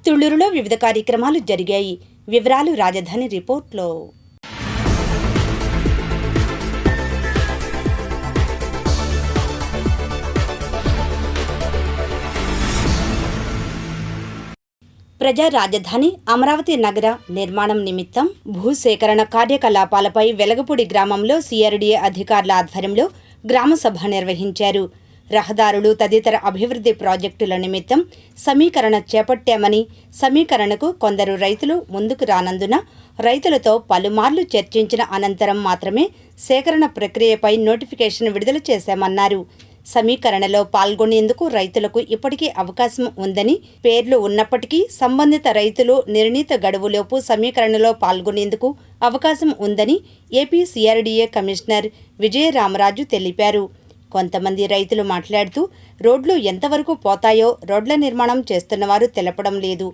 తుళ్లూరులో వివిధ కార్యక్రమాలు జరిగాయి. వివరాలు రాజధాని రిపోర్ట్లో. ప్రజా రాజధాని అమరావతి నగర నిర్మాణం నిమిత్తం భూసేకరణ కార్యకలాపాలపై వెలగపూడి గ్రామంలో సిఆర్డీఏ అధికారుల ఆధ్వర్యంలో గ్రామసభ నిర్వహించారు. రహదారులు తదితర అభివృద్ధి ప్రాజెక్టుల నిమిత్తం సమీకరణ చేపట్టామని, సమీకరణకు కొందరు రైతులు ముందుకు రానందున రైతులతో పలుమార్లు చర్చించిన అనంతరం మాత్రమే సేకరణ ప్రక్రియపై నోటిఫికేషన్ విడుదల చేశామన్నారు. సమీకరణలో పాల్గొనేందుకు రైతులకు ఇప్పటికీ అవకాశం ఉందని, పేర్లు ఉన్నప్పటికీ సంబంధిత రైతులు నిర్ణీత గడువులోపు సమీకరణలో పాల్గొనేందుకు అవకాశం ఉందని ఏపీ సిఆర్డీఏ కమిషనర్ విజయరామరాజు తెలిపారు. కొంతమంది రైతులు మాట్లాడుతూ రోడ్లు ఎంతవరకు పోతాయో రోడ్ల నిర్మాణం చేస్తున్నవారు తెలపడం లేదు,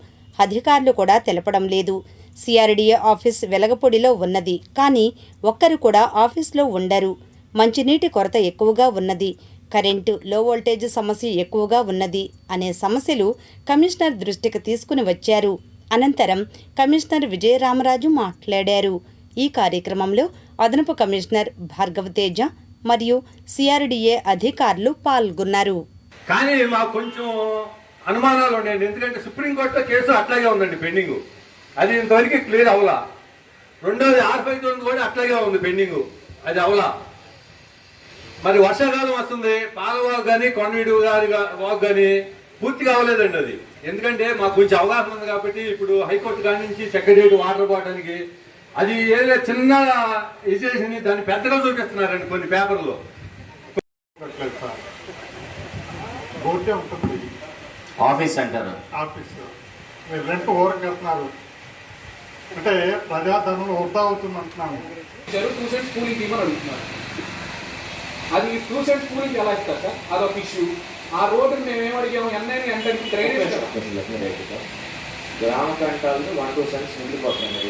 అధికారులు కూడా తెలపడం లేదు. సిఆర్డీఏ ఆఫీస్ వెలగపూడిలో ఉన్నది, కానీ ఒక్కరు కూడా ఆఫీస్లో ఉండరు. మంచినీటి కొరత ఎక్కువగా ఉన్నది, కరెంటు, లో వోల్టేజ్ సమస్య ఎక్కువగా ఉన్నది అనే సమస్యలు కమిషనర్ దృష్టికి తీసుకుని వచ్చారు. అనంతరం కమిషనర్ విజయరామరాజు మాట్లాడారు. ఈ కార్యక్రమంలో అదనపు కమిషనర్ భార్గవ తేజ మరియు సిఆర్డీఏ అధికారులు పాల్గొన్నారు. కానీ మాకు కొంచెం అనుమానాలు ఉన్నాయండి. ఎందుకంటే సుప్రీంకోర్టులో కేసు అట్లాగే ఉందండి పెండింగ్. అది ఇంతవరకు క్లియర్ అవలా. రెండోది R59 కూడా అట్లాగే ఉంది పెండింగ్, అది అవలా. మరి వర్షాకాలం వస్తుంది, పాలవాగు కానీ కొండవీడు గారి వాగు కానీ పూర్తిగా అవ్వలేదండి అది. ఎందుకంటే మాకు కొంచెం అవగాహన ఉంది కాబట్టి ఇప్పుడు హైకోర్టు కాడి నుంచి సెక్రటరియట్ వాటర్ పోవడానికి అది ఏదో చిన్న ఇజేషన్ దాన్ని పెద్దగా చూపిస్తున్నారండి కొన్ని పేపర్లో. ఆఫీస్ అంటారు, ఆఫీస్ మీరు రెంట్ ఓవర్ కడుతున్నారు అంటే ప్రజాధనం వృధా అవుతుంది అంటున్నాము. 2 సెంట్స్ కూలింగ్ ఇవ్వని అడుగుతున్నారు. అది 2 సెంట్స్ కూలింగ్ ఎలా ఇస్తారు సార్? అదొక ఇష్యూ. ఆ రోడ్డుని మేము ఏమడిగాము, ఎన్ఐని అంటే డ్రైనేజ్ గ్రామ కంటాలు 1-2 సెంట్స్ మిగిలిపోతున్నాయి.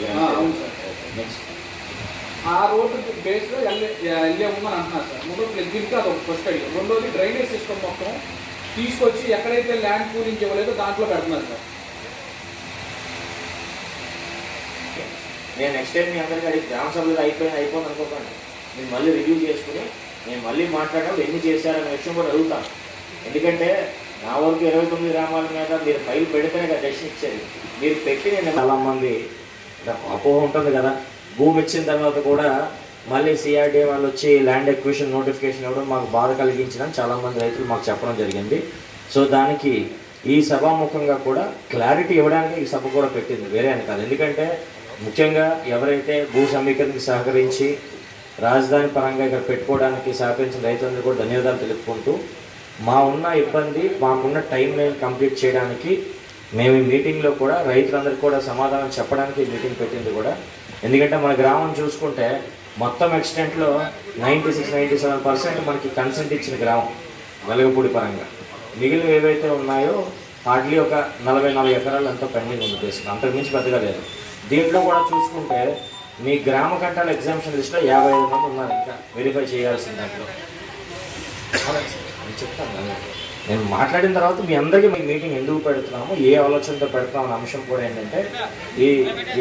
ఆ రోడ్డు బేస్లో ఎల్ఏ ఉందని అంటున్నారు సార్. దీనికి అదొక ఫస్ట్ అడిగాం. రెండోది డ్రైనేజ్ సిస్టమ్ మొత్తం తీసుకొచ్చి ఎక్కడైతే ల్యాండ్ కూలింగ్ ఇవ్వలేదో దాంట్లో పెడుతున్నారు సార్. నేను నెక్స్ట్ టైం మీ అందరికీ అడిగి గ్రామ సభలో అయిపోయింది అనుకోకండి. నేను మళ్ళీ రివ్యూ చేసుకుని నేను మళ్ళీ మాట్లాడినప్పుడు ఎన్ని చేశారనే విషయం కూడా అడుగుతాను. ఎందుకంటే నా వరకు 29 గ్రామాల మీద మీరు ఫైల్ పెడితేనే కదా డెసిషన్ ఇచ్చేది. మీరు పెట్టి నేను చాలామంది అపోహ ఉంటుంది కదా, భూమి ఇచ్చిన తర్వాత కూడా మళ్ళీ సిఆర్డీఏ వాళ్ళు వచ్చి ల్యాండ్ ఎక్విజిషన్ నోటిఫికేషన్ ఇవ్వడం మాకు బాధ కలిగించడం చాలామంది రైతులు మాకు చెప్పడం జరిగింది. సో దానికి ఈ సభాముఖంగా కూడా క్లారిటీ ఇవ్వడానికి ఈ సభ కూడా పెట్టింది, వేరే అని కాదు. ఎందుకంటే ముఖ్యంగా ఎవరైతే భూ సమీకరణకి సహకరించి రాజధాని పరంగా ఇక్కడ పెట్టుకోవడానికి సహకరించిన రైతులందరూ కూడా ధన్యవాదాలు తెలుపుకుంటూ, మా ఉన్న ఇబ్బంది మాకున్న టైం లైన్ కంప్లీట్ చేయడానికి మేము ఈ మీటింగ్లో కూడా రైతులందరికీ కూడా సమాధానం చెప్పడానికి ఈ మీటింగ్ పెట్టింది కూడా. ఎందుకంటే మన గ్రామం చూసుకుంటే మొత్తం ఎక్స్టెంట్లో 96-97% మనకి కన్సెంట్ ఇచ్చిన గ్రామం వెలగపూడి పరంగా. మిగిలిన ఏవైతే ఉన్నాయో హార్డ్లీ ఒక 44 ఎకరాలు ఎంతో పెండింగ్ ఉంది తీసుకుని, అంతకుమించి పెద్దగా లేదు. దీంట్లో కూడా చూసుకుంటే మీ గ్రామ కంటాల ఎగ్జామ్షన్ లిస్ట్లో 55 మంది ఉన్నారు ఇంకా వెరిఫై చేయాల్సిన దాంట్లో. చెప్తాను, నేను మాట్లాడిన తర్వాత మీ అందరికీ మీ మీటింగ్ ఎందుకు పెడుతున్నాము, ఏ ఆలోచనతో పెడతాం అనే అంశం కూడా ఏంటంటే, ఈ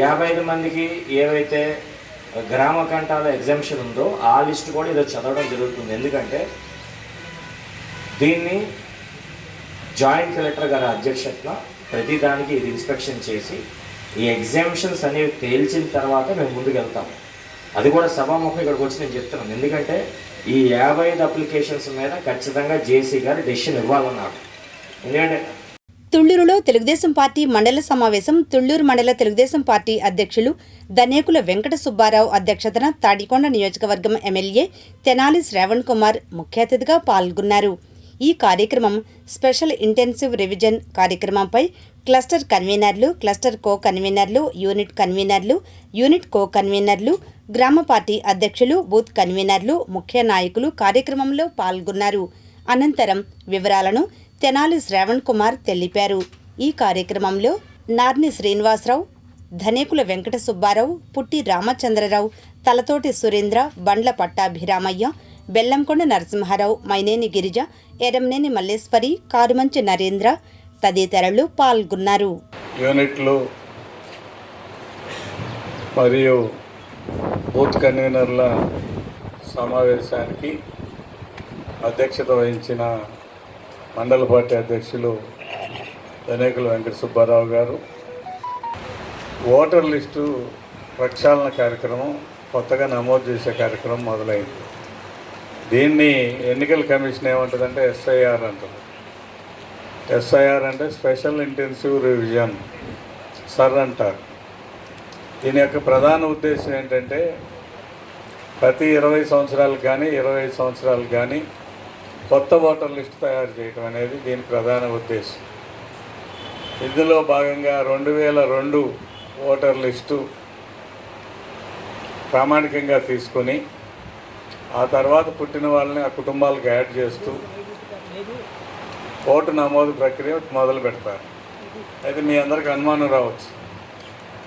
55 మందికి ఏవైతే గ్రామ కంటాల ఎగ్జామ్షన్ ఉందో ఆ లిస్ట్ కూడా ఈరోజు చదవడం జరుగుతుంది. ఎందుకంటే దీన్ని జాయింట్ కలెక్టర్ గారి అధ్యక్షతన ప్రతిదానికి ఇది ఇన్స్పెక్షన్ చేసి ఈ ఎగ్జామ్షన్స్ అనేవి తేల్చిన తర్వాత మేము ముందుకు వెళ్తాం. అది కూడా సభాముఖం ఇక్కడికి వచ్చి నేను చెప్తున్నాను. ఎందుకంటే ఈ 55 అప్లికేషన్స్ మీద ఖచ్చితంగా జేసీ గారు డెసిషన్ ఇవ్వాలన్నారు. ఎందుకంటే తుళ్లూరులో తెలుగుదేశం పార్టీ మండల సమావేశం. తుళ్లూరు మండల తెలుగుదేశం పార్టీ అధ్యక్షులు దనేకుల వెంకట సుబ్బారావు అధ్యక్షతన తాడికొండ నియోజకవర్గం ఎమ్మెల్యే తెనాలి శ్రావణ్ కుమార్ ముఖ్య అతిథిగా పాల్గొన్నారు. ఈ కార్యక్రమం స్పెషల్ ఇంటెన్సివ్ రివిజన్ కార్యక్రమంపై క్లస్టర్ కన్వీనర్లు, క్లస్టర్ కో కన్వీనర్లు, యూనిట్ కన్వీనర్లు, యూనిట్ కో కన్వీనర్లు, గ్రామ పార్టీ అధ్యక్షులు, బూత్ కన్వీనర్లు, ముఖ్య నాయకులు కార్యక్రమంలో పాల్గొన్నారు. అనంతరం వివరాలను తెనాలి శ్రావణ్ కుమార్ తెలిపారు. ఈ కార్యక్రమంలో నార్ని శ్రీనివాసరావు, ధనేకుల వెంకట సుబ్బారావు, పుట్టి రామచంద్రరావు, తలతోటి సురేంద్ర, బండ్ల పట్టాభిరామయ్య, బెల్లంకొండ నరసింహారావు, మైనేని గిరిజ, ఎరంనేని మల్లేశ్వరి, కారుమంచి నరేంద్ర తదితరులు పాల్గొన్నారు. యూనిట్లు మరియు బూత్ కన్వీనర్ల సమావేశానికి అధ్యక్షత వహించిన మండల పార్టీ అధ్యక్షులు ధనేకుల వెంకట సుబ్బారావు గారు, ఓటర్ లిస్టు ప్రక్షాళన కార్యక్రమం కొత్తగా నమోదు చేసే కార్యక్రమం మొదలైంది. దీన్ని ఎన్నికల కమిషన్ ఏమంటుందంటే ఎస్ఐఆర్ అంటుంది. ఎస్ఐఆర్ అంటే స్పెషల్ ఇంటెన్సివ్ రివిజన్ సర్ అంటారు. దీని యొక్క ప్రధాన ఉద్దేశం ఏంటంటే ప్రతి 20 సంవత్సరాలకు కానీ 25 సంవత్సరాలకు కానీ కొత్త ఓటర్ లిస్టు తయారు చేయడం అనేది దీని ప్రధాన ఉద్దేశం. ఇందులో భాగంగా 2002 ఓటర్ లిస్టు ప్రామాణికంగా తీసుకొని ఆ తర్వాత పుట్టిన వాళ్ళని ఆ కుటుంబాలకు యాడ్ చేస్తూ ఓటు నమోదు ప్రక్రియ మొదలు పెడతారు. అయితే మీ అందరికీ అనుమానం రావచ్చు,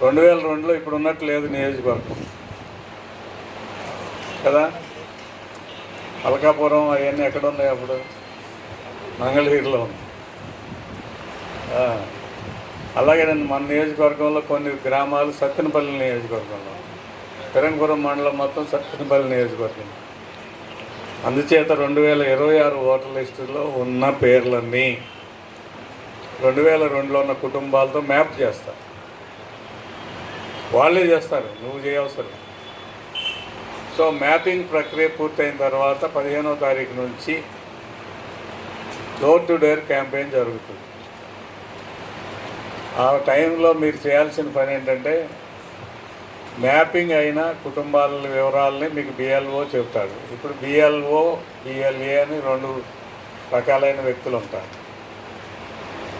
2002లో ఇప్పుడు ఉన్నట్టు లేదు నియోజకవర్గం కదా. అలకాపురం అవన్నీ ఎక్కడ ఉన్నాయి? అప్పుడు మంగళగిరిలో ఉంది. అలాగే మన నియోజకవర్గంలో కొన్ని గ్రామాలు సత్తెనపల్లి నియోజకవర్గంలో, పెరంగురం మండలం మొత్తం సత్తెనపల్లి నియోజకవర్గం. అందుచేత 2026 ఓటర్ లిస్టులో ఉన్న పేర్లన్నీ 2002లో ఉన్న కుటుంబాలతో మ్యాప్ చేస్తారు. వాళ్ళే చేస్తారు, నువ్వు చేయవసరం. సో మ్యాపింగ్ ప్రక్రియ పూర్తయిన తర్వాత 15వ తారీఖు నుంచి డోర్ టు డోర్ క్యాంపెయిన్ జరుగుతుంది. ఆ టైంలో మీరు చేయాల్సిన పని ఏంటంటే మ్యాపింగ్ అయిన కుటుంబాల వివరాలని మీకు బిఎల్ఓ చెప్తాడు. ఇప్పుడు బిఎల్ఓ బిఎల్ఏ అని 2 రకాలైన వ్యక్తులు ఉంటారు.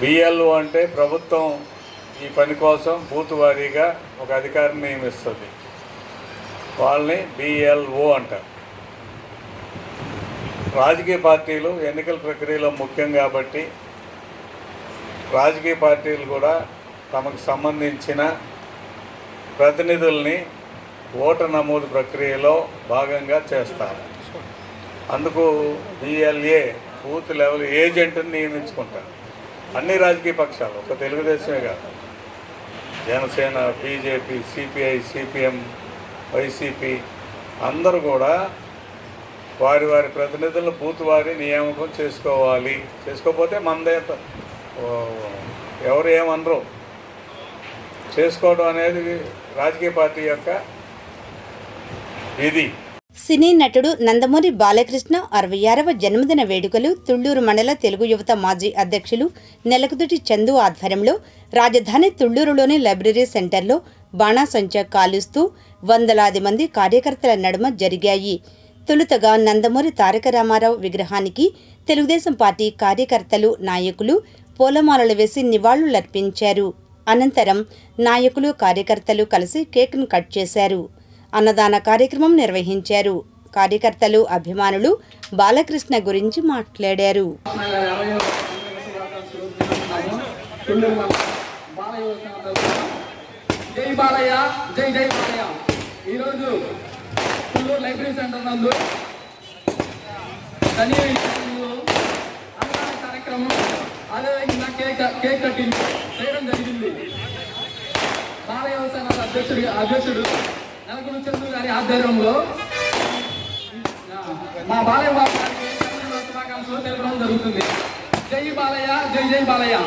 బిఎల్ఓ అంటే ప్రభుత్వం ఈ పని కోసం బూత్ వారీగా ఒక అధికారిని నియమిస్తుంది, వాళ్ళని బిఎల్ఓ అంటారు. రాజకీయ పార్టీలు ఎన్నికల ప్రక్రియలో ముఖ్యం కాబట్టి రాజకీయ పార్టీలు కూడా తమకు సంబంధించిన ప్రతినిధుల్ని ఓటర్ నమోదు ప్రక్రియలో భాగంగా చేస్తారు. అందుకు బిఎల్ఏ బూత్ లెవెల్ ఏజెంట్ని నియమించుకుంటారు. అన్ని రాజకీయ పక్షాలు, ఒక తెలుగుదేశమే కాదు, Janasena, BJP, CPI, CPM, YCP అందరూ కూడా వారి వారి ప్రతినిధులను బూత్ వారి నియామకం చేసుకోవాలి. చేసుకోకపోతే మనదే ఎవరు ఏమనరు. చేసుకోవడం అనేది రాజకీయ పార్టీ యొక్క విధి. సినీ నటుడు నందమూరి బాలకృష్ణ 66వ జన్మదిన వేడుకలు తుళ్లూరు మండల తెలుగు యువత మాజీ అధ్యక్షులు నెలకుదుటి చందు ఆధ్వర్యంలో రాజధాని తుళ్లూరులోని లైబ్రరీ సెంటర్లో బాణాసంచా కాలుస్తూ వందలాది మంది కార్యకర్తల నడుమ జరిగాయి. తొలుతగా నందమూరి తారక రామారావు విగ్రహానికి తెలుగుదేశం పార్టీ కార్యకర్తలు, నాయకులు పూలమాలలు వేసి నివాళులర్పించారు. అనంతరం నాయకులు, కార్యకర్తలు కలిసి కేక్ను కట్ చేశారు. అన్నదాన కార్యక్రమం నిర్వహించారు. కార్యకర్తలు, అభిమానులు బాలకృష్ణ గురించి మాట్లాడారు. జై బాలయ్య, జై జై బాలయ్య. ఈరోజు తుళ్ళూరు లైబ్రరీ సెంటర్ నందు అన్నదాన కార్యక్రమం, అదేవిధంగా కేక్ కటింగ్ చేయడం జరిగింది. బాలయ్య వ్యవసాయ అధ్యక్షుడు నెలకొండ చంద్రు గారి ఆధ్వర్యంలో మా బాలయ్య బాబు గారికి శుభాకాంక్షలు తెలపడం జరుగుతుంది. జై బాలయ్య, జై జై బాలయ్య.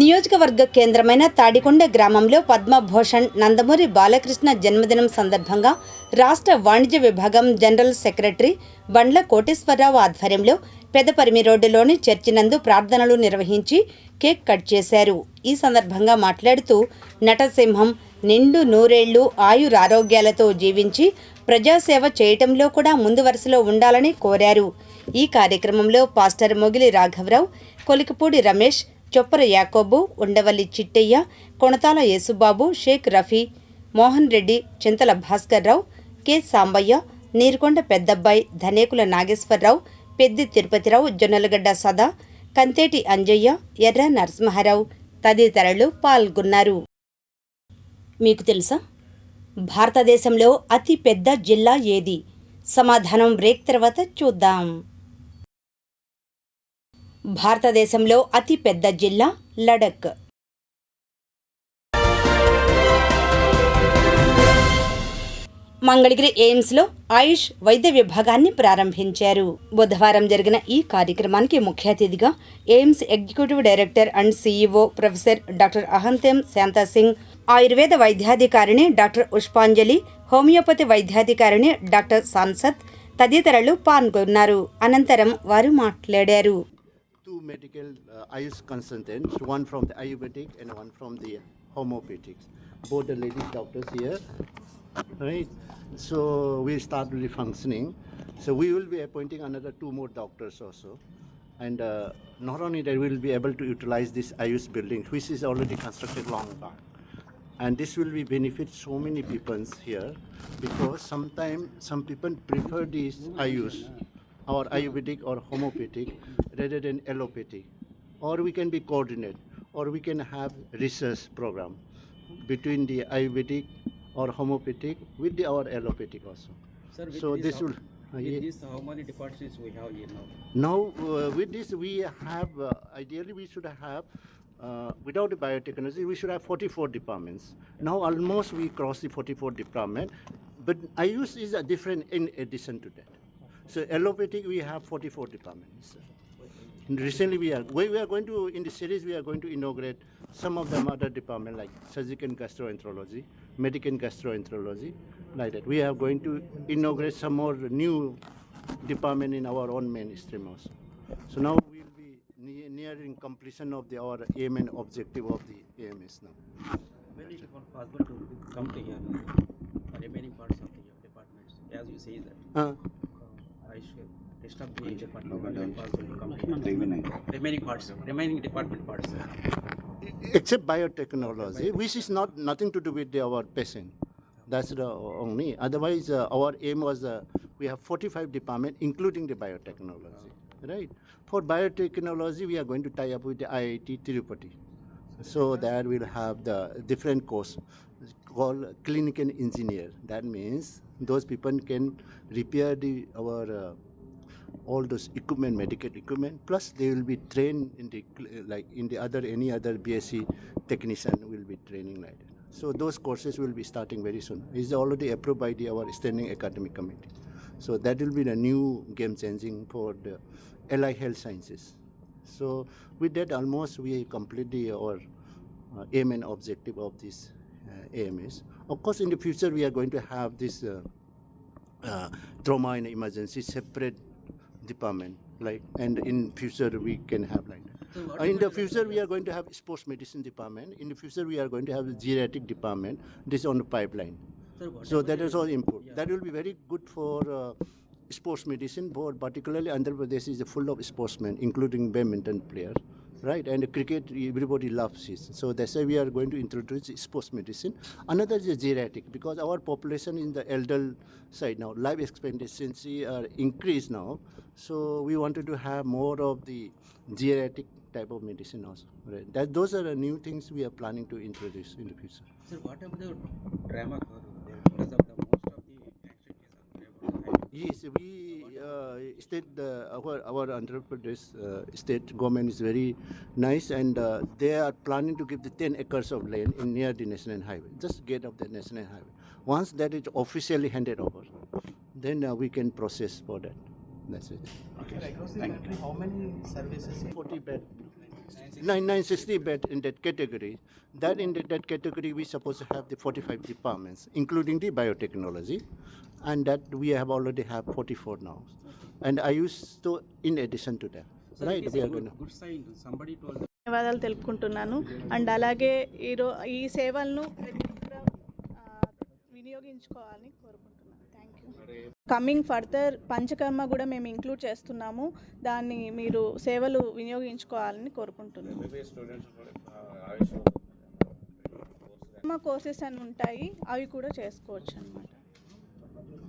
నియోజకవర్గ కేంద్రమైన తాడికొండ గ్రామంలో పద్మభూషణ్ నందమూరి బాలకృష్ణ జన్మదినం సందర్భంగా రాష్ట్ర వాణిజ్య విభాగం జనరల్ సెక్రటరీ బండ్ల కోటేశ్వరరావు ఆధ్వర్యంలో పెదపరిమి రోడ్డులోని చర్చి నందు ప్రార్థనలు నిర్వహించి కేక్ కట్ చేశారు. ఈ సందర్భంగా మాట్లాడుతూ నటసింహం నిండు నూరేళ్లు ఆయురారోగ్యాలతో జీవించి ప్రజాసేవ చేయటంలో కూడా ముందు వరుసలో ఉండాలని కోరారు. ఈ కార్యక్రమంలో పాస్టర్ మొగిలి రాఘవరావు, కొలికపూడి రమేష్, చొప్పర యాకోబు, ఉండవల్లి చిట్టయ్య, కొణతాల యేసుబాబు, షేక్ రఫీ, మోహన్ రెడ్డి, చింతల భాస్కర్రావు, కె సాంబయ్య, నీరుకొండ పెద్దబ్బాయి, ధనేకుల నాగేశ్వరరావు, పెద్ది తిరుపతిరావు, జొన్నలగడ్డ సదా, కంతేటి అంజయ్య, ఎర్ర నరసింహారావు తదితరులు పాల్గొన్నారు. మీకు తెలుసా, భారతదేశంలో అతి పెద్ద జిల్లా ఏది? సమాధానం బ్రేక్ తర్వాత చూద్దాం. భారతదేశంలో అతి పెద్ద జిల్లా లడఖ్. మంగళగిరి ఎయిమ్స్లో ఆయుష్ వైద్య విభాగాన్ని ప్రారంభించారు. బుధవారం జరిగిన ఈ కార్యక్రమానికి ముఖ్య అతిథిగా AIIMS executive director and CEO professor doctor Ahanthem Shanta Singh, ఆయుర్వేద వైద్యాధికారిణి డాక్టర్ పుష్పాంజలి, హోమియోపతి వైద్యాధికారిణి డాక్టర్ సాన్సత్ తదితరులు పాల్గొన్నారు. అనంతరం వారు మాట్లాడారు. Two medical Ayush consultants, one from the Ayurvedic and one from the homeopathic. Both the ladies doctors here, right? So we start really functioning. So we will be appointing another 2 more doctors also. And not only that, we will be able to utilize this Ayush building, which is already constructed long back. And this will be benefit so many people here, because sometimes some people prefer this Ayush or Ayurvedic or homeopathic rather than allopathic. Or we can be coordinate, or we can have research program between the Ayurvedic or homeopathic with our allopathic also. Sir, So this will with this, how many departments we have here now? now with this we have ideally we should have without the biotechnology we should have 44 departments. Now almost we cross the 44 department, but Ayush is a different in addition to that. So allopathic we have 44 departments. And recently we are going to, in the series we are going to inaugurate some of them other department like surgical gastroenterology, medical gastroenterology, like that. We are going to inaugurate some more new department in our own mainstream also. So now we will be nearing completion of our aim and objective of the AMS now. When it is possible to come to here, remaining parts of the departments, as you say that. I should disturb the department when possible to come here. Remaining department parts. Except biotechnology, which is nothing to do with our patient. That's the only. Otherwise, our aim was we have 45 departments, including the biotechnology. Right? For biotechnology, we are going to tie up with the IIT Tirupati. So there we'll have the different course called clinical engineer. That means those people can repair our all those equipment, medical equipment. Plus, they will be trained in the any other BSc technician will be training like that. So those courses will be starting very soon. It's already approved by our standing academic committee. So that will be the new game changing for the allied health sciences. So with that, almost we complete our aim and objective of this AMS. Of course, in the future we are going to have this trauma and emergency separate department, like, and in future we can have like that. In the future we are going to have sports medicine department. In the future we are going to have the geriatric department. This is on the pipeline. So that is all input. Yeah. That will be very good for sports medicine, but particularly Andhra Pradesh is full of sportsmen, including badminton players, right? And cricket, everybody loves it. So that's why we are going to introduce sports medicine. Another is geriatric, because our population in the elder side now, life expectancy are increased now. So we wanted to have more of the geriatric type of medicine also. Right? Those are the new things we are planning to introduce in the future. Sir, what about the drama because of the most of the accident cases? Yes, we our Andhra Pradesh state government is very nice, and they are planning to give the 10 acres of land in near the national highway, just get of the national highway. Once that is officially handed over, then we can process for that. That's it. Okay. Across the country, how many services? 40 bed. 960 bed in that category. That in that category we supposed to have the 45 departments, including the biotechnology, and that we have already have 44 now. And I used to in addition to that. Sir, right? We are going good sign. Somebody told. ధన్యవాదాలు తెలుపుకుంటున్నాను. And అలాగే ఈ సేవలను వినియోగించుకోవాలని కోరుకుంటున్నాను. Thank you. Coming further panchakarma కూడా మేము include చేస్తున్నాము. దాన్ని మీరు సేవలు వినియోగించుకోవాలని కోరుకుంటున్నాను. కోర్సెస్ అని ఉంటాయి, అవి కూడా చేసుకోవచ్చు అన్నమాట.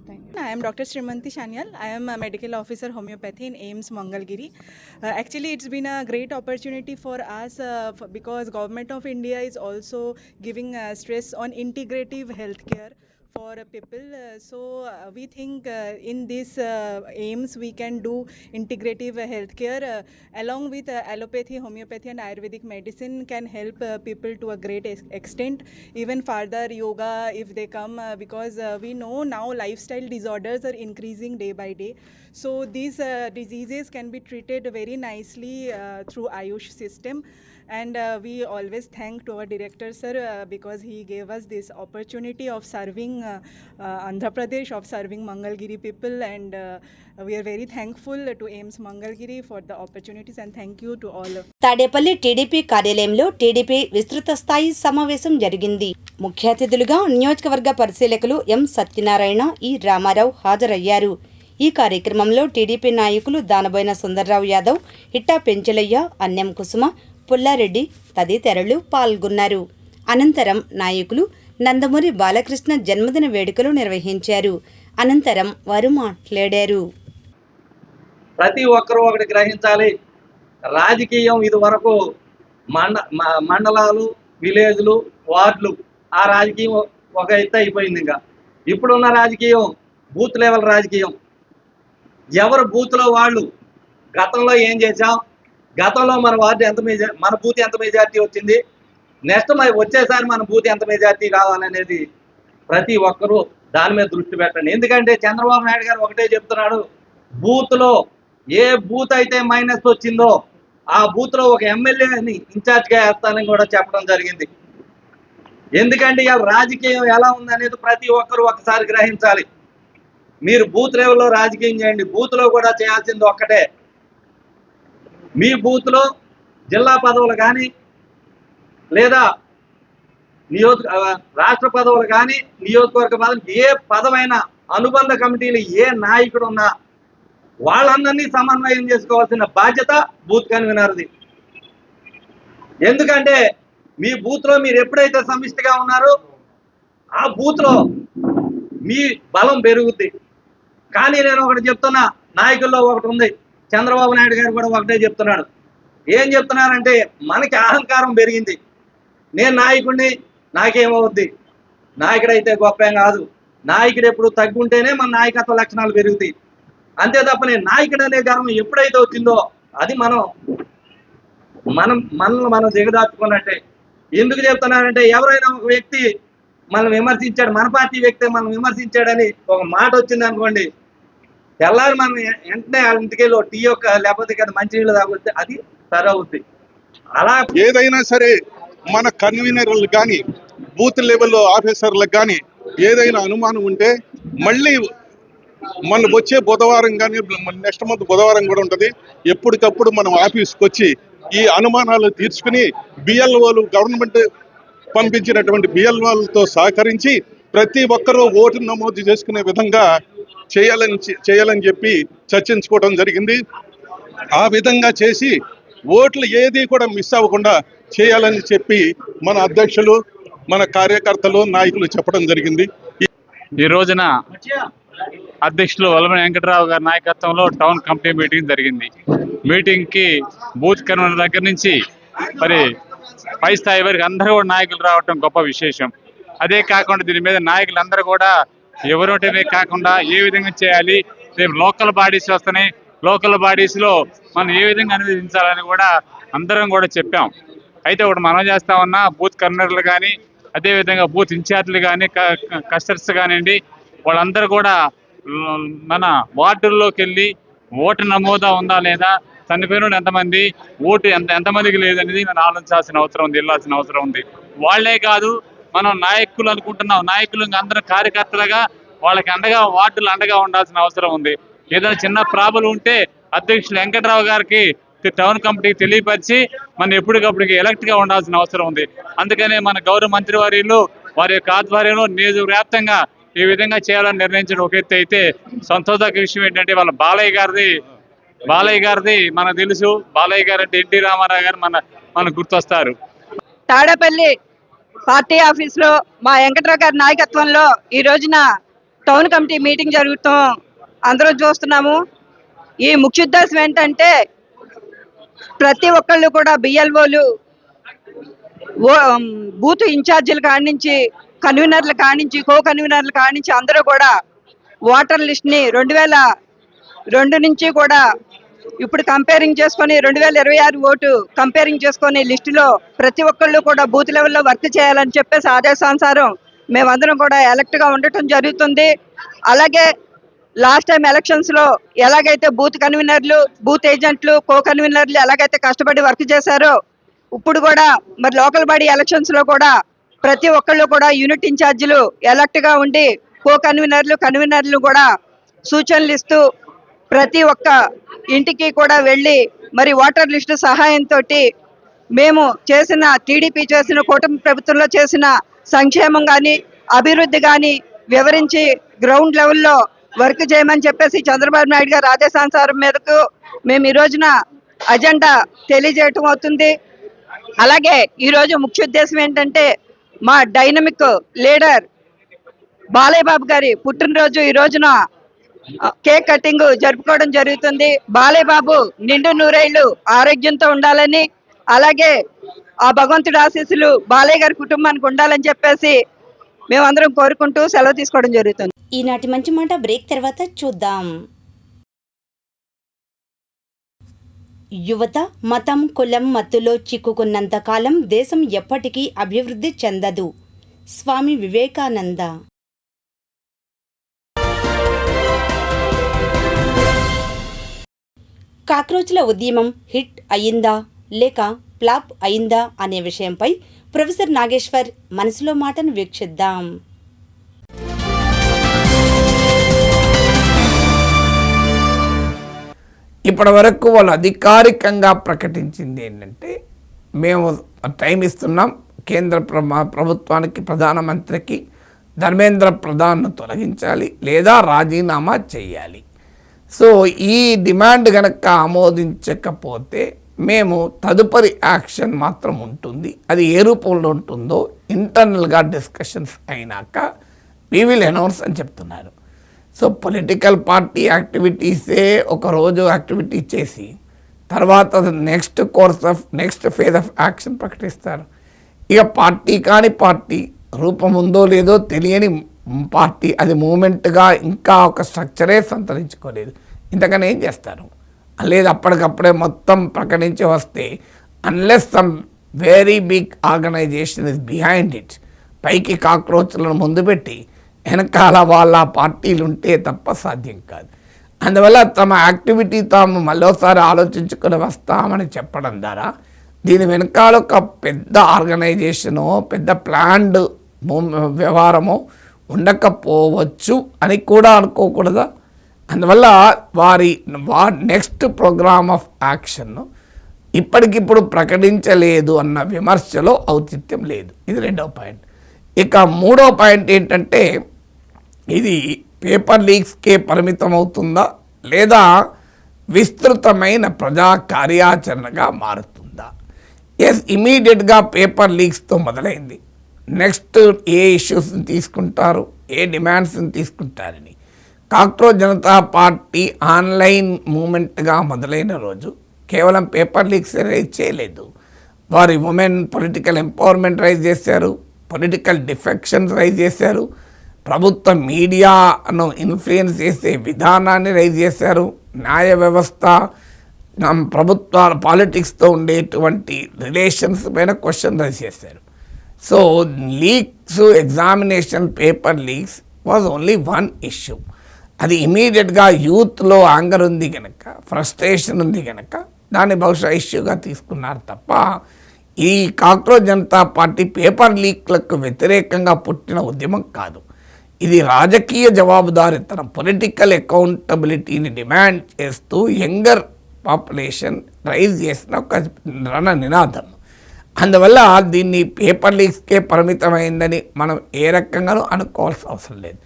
Thank you. I am Dr. Srimanti Shanyal. I am a medical officer homeopathy in AIIMS Mangalgiri. Actually, it's been a great opportunity for us because Government of India is also giving stress on integrative healthcare for people. We think in this AIIMS we can do integrative healthcare along with allopathy, homeopathy and Ayurvedic medicine can help people to a great extent. Even further yoga if they come because we know now lifestyle disorders are increasing day by day. So these diseases can be treated very nicely through Ayush system. And we always thank to our director sir because he gave us this opportunity of serving Andhra Pradesh, of serving Mangalgiri people, and we are very thankful to AIIMS Mangalgiri for the opportunities, and thank you to all of Tadepalli TDP కార్యాలయంలో TDP విస్తృత స్థాయి సమావేశం జరిగింది. ముఖ్య అతిథులుగా నియోజకవర్గ పరిశీలకులు ఎం సత్యనారాయణ, ఈ రామారావు హాజరయ్యారు. ఈ కార్యక్రమంలో టీడీపీ నాయకులు దానబోయిన సుందర్రావు యాదవ్, ఇట్టా పెంచలయ్య, అన్యం కుసుమ, పుల్లారెడ్డి తదితరులు పాల్గొన్నారు. అనంతరం నాయకులు నందమూరి బాలకృష్ణ జన్మదిన వేడుకలు నిర్వహించారు. అనంతరం వారు మాట్లాడారు. ప్రతి ఒక్కరూ ఒకటి గ్రహించాలి, రాజకీయం ఇది వరకు మండలాలు, విలేజ్లు, వార్డులు, ఆ రాజకీయం ఒక ఎత్తు అయిపోయింది. ఇప్పుడున్న రాజకీయం బూత్ లెవెల్ రాజకీయం. ఎవరు బూత్లో వాళ్ళు గతంలో ఏం చేశాం, గతంలో మన వార్డు మన బూత్ ఎంత మెజార్టీ వచ్చింది, నెక్స్ట్ వచ్చేసారి మన బూత్ ఎంత మెజార్టీ కావాలనేది ప్రతి ఒక్కరూ దాని మీద దృష్టి పెట్టండి. ఎందుకంటే చంద్రబాబు నాయుడు గారు ఒకటే చెప్తున్నాడు, బూత్లో ఏ బూత్ అయితే మైనస్ వచ్చిందో ఆ బూత్లో ఒక ఎమ్మెల్యేని ఇన్ఛార్జ్గా వేస్తానని కూడా చెప్పడం జరిగింది. ఎందుకంటే ఇవాళ రాజకీయం ఎలా ఉందనేది ప్రతి ఒక్కరూ ఒకసారి గ్రహించాలి. మీరు బూత్ లెవెల్లో రాజకీయం చేయండి, బూత్లో కూడా చేయాల్సింది ఒక్కటే, మీ బూత్లో జిల్లా పదవులు కానీ లేదా రాష్ట్ర పదవులు కానీ నియోజకవర్గ పదవులు ఏ పదవైనా అనుబంధ కమిటీలు ఏ నాయకుడు ఉన్నా వాళ్ళందరినీ సమన్వయం చేసుకోవాల్సిన బాధ్యత బూత్ కన్వీనర్ది. ఎందుకంటే మీ బూత్లో మీరు ఎప్పుడైతే సమిష్టిగా ఉన్నారో ఆ బూత్లో మీ బలం పెరుగుద్ది. కానీ నేను ఒకటి చెప్తున్నా, నాయకుల్లో ఒకటి ఉంది, చంద్రబాబు నాయుడు గారు కూడా ఒకటే చెప్తున్నాడు. ఏం చెప్తున్నారంటే మనకి అహంకారం పెరిగింది, నేను నాయకుడిని, నాకేమవుద్ది, నాయకుడైతే గొప్పేం కాదు, నాయకుడు ఎప్పుడు తగ్గుంటేనే మన నాయకత్వ లక్షణాలు పెరుగుతాయి. అంతే తప్ప నేను నాయకుడు అనే గర్వం ఎప్పుడైతే వచ్చిందో అది మనల్ని దిగదాచుకున్నట్టే. ఎందుకు చెప్తున్నానంటే ఎవరైనా ఒక వ్యక్తి మనం విమర్శించాడు, మన పార్టీ వ్యక్తి మనం విమర్శించాడని ఒక మాట వచ్చింది అనుకోండి, తెల్లారి మనం వెంటనే వాళ్ళ ఇంటికి వెళ్ళి టీ యొక్క లేకపోతే కదా మంచినీళ్ళు తాగొస్తే అది సరే అవుద్ది. అలా ఏదైనా సరే మన కన్వీనర్లకు కానీ బూత్ లెవెల్లో ఆఫీసర్లకు కానీ ఏదైనా అనుమానం ఉంటే మళ్ళీ మన వచ్చే బుధవారం కానీ నెక్స్ట్ మంత్ బుధవారం కూడా ఉంటుంది, ఎప్పటికప్పుడు మనం ఆఫీస్కి వచ్చి ఈ అనుమానాలు తీర్చుకుని బిఎల్ఓలు గవర్నమెంట్ పంపించినటువంటి బిఎల్ఓలతో సహకరించి ప్రతి ఒక్కరూ ఓటు నమోదు చేసుకునే విధంగా చేయాలని చెప్పి చర్చించుకోవడం జరిగింది. ఆ విధంగా చేసి ఓట్లు ఏది కూడా మిస్ అవ్వకుండా చేయాలని చెప్పి మన అధ్యక్షులు, మన కార్యకర్తలు, నాయకులు చెప్పడం జరిగింది. ఈ రోజున అధ్యక్షులు వల్లభనేని వెంకటరావు గారి నాయకత్వంలో టౌన్ కమిటీ మీటింగ్ జరిగింది. మీటింగ్కి బూత్ కన్వీనర్ దగ్గర నుంచి మరి పై స్థాయి వరకు అందరూ కూడా నాయకులు రావటం గొప్ప విశేషం. అదే కాకుండా దీని మీద నాయకులందరూ కూడా ఎవరోటనే కాకుండా ఏ విధంగా చేయాలి, రేపు లోకల్ బాడీస్ వస్తున్నాయి, లోకల్ బాడీస్లో మనం ఏ విధంగా అనువదించాలని కూడా అందరం కూడా చెప్పాం. అయితే ఒకటి మనం చేస్తా ఉన్నా బూత్ కన్వీనర్లు కానీ అదేవిధంగా బూత్ ఇన్ఛార్జ్లు కానీ కస్టర్స్ కానివ్వండి, వాళ్ళందరూ కూడా మన వార్డుల్లోకి వెళ్ళి ఓటు నమోదా ఉందా లేదా, చనిపోయిన ఎంతమంది, ఓటు ఎంతమందికి లేదనేది మనం ఆలోచించాల్సిన అవసరం ఉంది, వెళ్ళాల్సిన అవసరం ఉంది. వాళ్లే కాదు మనం నాయకులు అనుకుంటున్నాం, నాయకులు అందరూ కార్యకర్తలుగా వాళ్ళకి అండగా వార్డులు అండగా ఉండాల్సిన అవసరం ఉంది. ఏదైనా చిన్న ప్రాబ్లం ఉంటే అధ్యక్షులు వెంకటరావు గారికి టౌన్ కమిటీకి తెలియపరిచి మనం ఎప్పటికప్పటికి ఎలక్ట్గా ఉండాల్సిన అవసరం ఉంది. అందుకనే మన గౌరవ మంత్రివర్యులు వారి యొక్క ఆధ్వర్యంలో నియోజకవ్యాప్తంగా ఈ విధంగా చేయాలని నిర్ణయించడం ఒక ఎత్తు అయితే, సంతోషక విషయం ఏంటంటే వాళ్ళ బాలయ్య గారిది మనకు తెలుసు. బాలయ్య గారు అంటే ఎన్టీ రామారావు గారు మనకు గుర్తొస్తారు. తాడేపల్లి పార్టీ ఆఫీస్లో మా వెంకటరావు గారి నాయకత్వంలో ఈ రోజున టౌన్ కమిటీ మీటింగ్ జరుగుతాం అందరూ చూస్తున్నాము. ఈ ముఖ్య ఉద్దేశం ఏంటంటే ప్రతి ఒక్కళ్ళు కూడా బిఎల్ఓలు, బూత్ ఇన్ఛార్జీల కాడి నుంచి, కన్వీనర్ల కాడి నుంచి, కో కన్వీనర్ల కాడి నుంచి అందరూ కూడా ఓటర్ లిస్ట్ని 2002 నుంచి కూడా ఇప్పుడు కంపేరింగ్ చేసుకొని 2026 ఓటు కంపేరింగ్ చేసుకొని లిస్టులో ప్రతి ఒక్కళ్ళు కూడా బూత్ లెవెల్లో వర్క్ చేయాలని చెప్పేసి ఆదేశానుసారం మేమందరం కూడా ఎలక్ట్గా ఉండటం జరుగుతుంది. అలాగే లాస్ట్ టైం ఎలక్షన్స్లో ఎలాగైతే బూత్ కన్వీనర్లు, బూత్ ఏజెంట్లు, కో కన్వీనర్లు ఎలాగైతే కష్టపడి వర్క్ చేశారో ఇప్పుడు కూడా మరి లోకల్ బాడీ ఎలక్షన్స్లో కూడా ప్రతి ఒక్కళ్ళు కూడా యూనిట్ ఇన్ఛార్జీలు ఎలక్ట్గా ఉండి కో కన్వీనర్లు కూడా సూచనలు ఇస్తూ ప్రతి ఒక్క ఇంటికి కూడా వెళ్ళి మరి ఓటర్ లిస్టు సహాయంతో మేము చేసిన టీడీపీ చేసిన కూటమి ప్రభుత్వంలో చేసిన సంక్షేమం కానీ అభివృద్ధి కానీ వివరించి గ్రౌండ్ లెవెల్లో వర్క్ చేయమని చెప్పేసి చంద్రబాబు నాయుడు గారు ఆదేశానుసారం మేరకు మేము ఈ రోజున అజెండా తెలియజేయటం అవుతుంది. అలాగే ఈరోజు ముఖ్య ఉద్దేశం ఏంటంటే మా డైనమిక్ లీడర్ బాలయ్య బాబు గారి పుట్టినరోజు ఈ రోజున కేక్ కటింగ్ జరుపుకోవడం జరుగుతుంది. బాలయ్య బాబు నిండు నూరేళ్లు ఆరోగ్యంతో ఉండాలని, అలాగే ఆ భగవంతుడి ఆశీస్సులు బాలయ్య గారి కుటుంబానికి ఉండాలని చెప్పేసి మేమందరం కోరుకుంటూ సెలవు తీసుకోవడం జరుగుతుంది. ఈనాటి మంచి మాట బ్రేక్ తర్వాత చూద్దాం. యువత మతం, కులం, మత్తులో చిక్కుకున్నంత కాలం దేశం ఎప్పటికీ అభివృద్ధి చెందదు. స్వామి వివేకానంద. కాక్రోచ్ల ఉద్యమం హిట్ అయిందా లేక ఫ్లాప్ అయిందా అనే విషయంపై ప్రొఫెసర్ నాగేశ్వర్ మనసులో మాటను వీక్షిద్దాం. ఇప్పటి వరకు వాళ్ళు అధికారికంగా ప్రకటించింది ఏంటంటే మేము టైం ఇస్తున్నాం కేంద్ర ప్రభుత్వానికి, ప్రధానమంత్రికి ధర్మేంద్ర ప్రధాన్ను తొలగించాలి లేదా రాజీనామా చేయాలి. సో ఈ డిమాండ్ కనుక ఆమోదించకపోతే మేము తదుపరి యాక్షన్ మాత్రం ఉంటుంది. అది ఏ రూపంలో ఉంటుందో ఇంటర్నల్గా డిస్కషన్స్ అయినాక వీ విల్ అనౌన్స్ అని చెప్తున్నారు. సో పొలిటికల్ పార్టీ యాక్టివిటీసే ఒకరోజు యాక్టివిటీ చేసి తర్వాత నెక్స్ట్ ఫేజ్ ఆఫ్ యాక్షన్ ప్రకటిస్తారు. ఇక పార్టీ కాని పార్టీ రూపం ఉందో లేదో తెలియని పార్టీ అది మూమెంట్గా ఇంకా ఒక స్ట్రక్చరే సంతరించుకోలేదు. ఇంతకన్నా ఏం చేస్తారు? లేదు అప్పటికప్పుడే మొత్తం ప్రకటించి వస్తే unless some very big organization is behind it, పైకి కాక్రోచ్లను ముందు పెట్టి వెనకాల వాళ్ళ పార్టీలు ఉంటే తప్ప సాధ్యం కాదు. అందువల్ల తమ యాక్టివిటీ తాము మరోసారి ఆలోచించుకొని వస్తామని చెప్పడం ద్వారా దీని వెనకాల ఒక పెద్ద ఆర్గనైజేషను, పెద్ద ప్లాన్డ్ వ్యవహారము ఉండకపోవచ్చు అని కూడా అనుకోకూడదా? అందువల్ల వారి నెక్స్ట్ ప్రోగ్రామ్ ఆఫ్ యాక్షన్ను ఇప్పటికిప్పుడు ప్రకటించలేదు అన్న విమర్శలో ఔచిత్యం లేదు. ఇది రెండవ పాయింట్. ఇక మూడో పాయింట్ ఏంటంటే ఇది పేపర్ లీక్స్కే పరిమితం అవుతుందా లేదా విస్తృతమైన ప్రజా కార్యాచరణగా మారుతుందా? ఎస్, ఇమీడియట్గా పేపర్ లీక్స్తో మొదలైంది. నెక్స్ట్ ఏ ఇష్యూస్ని తీసుకుంటారు, ఏ డిమాండ్స్ని తీసుకుంటారని కాక్రోచ్ జనతా పార్టీ ఆన్లైన్ మూమెంట్గా మొదలైన రోజు కేవలం పేపర్ లీక్స్ రైజ్ చేయలేదు. వారి ఉమెన్ పొలిటికల్ ఎంపవర్మెంట్ రైజ్ చేశారు, పొలిటికల్ డిఫెక్షన్స్ రైజ్ చేశారు, ప్రభుత్వ మీడియాను ఇన్ఫ్లుయెన్స్ చేసే విధానాన్ని రైజ్ చేశారు, న్యాయ వ్యవస్థ ప్రభుత్వ పాలిటిక్స్తో ఉండేటువంటి రిలేషన్స్ పైన క్వశ్చన్ రైజ్ చేశారు. So leaks, examination paper leaks was only one issue. అది ఇమీడియట్గా యూత్లో యాంగర్ ఉంది కనుక, ఫ్రస్ట్రేషన్ ఉంది కనుక దాన్ని బహుశా ఇష్యూగా తీసుకున్నారు తప్ప ఈ కాక్రోచ్ జనతా పార్టీ పేపర్ లీక్లకు వ్యతిరేకంగా పుట్టిన ఉద్యమం కాదు. ఇది రాజకీయ జవాబుదారీతనం, పొలిటికల్ అకౌంటబిలిటీని డిమాండ్ చేస్తూ యంగర్ పాపులేషన్ రైజ్ చేసిన ఒక రణ నినాదం. అందువల్ల దీన్ని పేపర్ లీక్స్కే పరిమితమైందని మనం ఏ రకంగానూ అనుకోవాల్సిన అవసరం లేదు.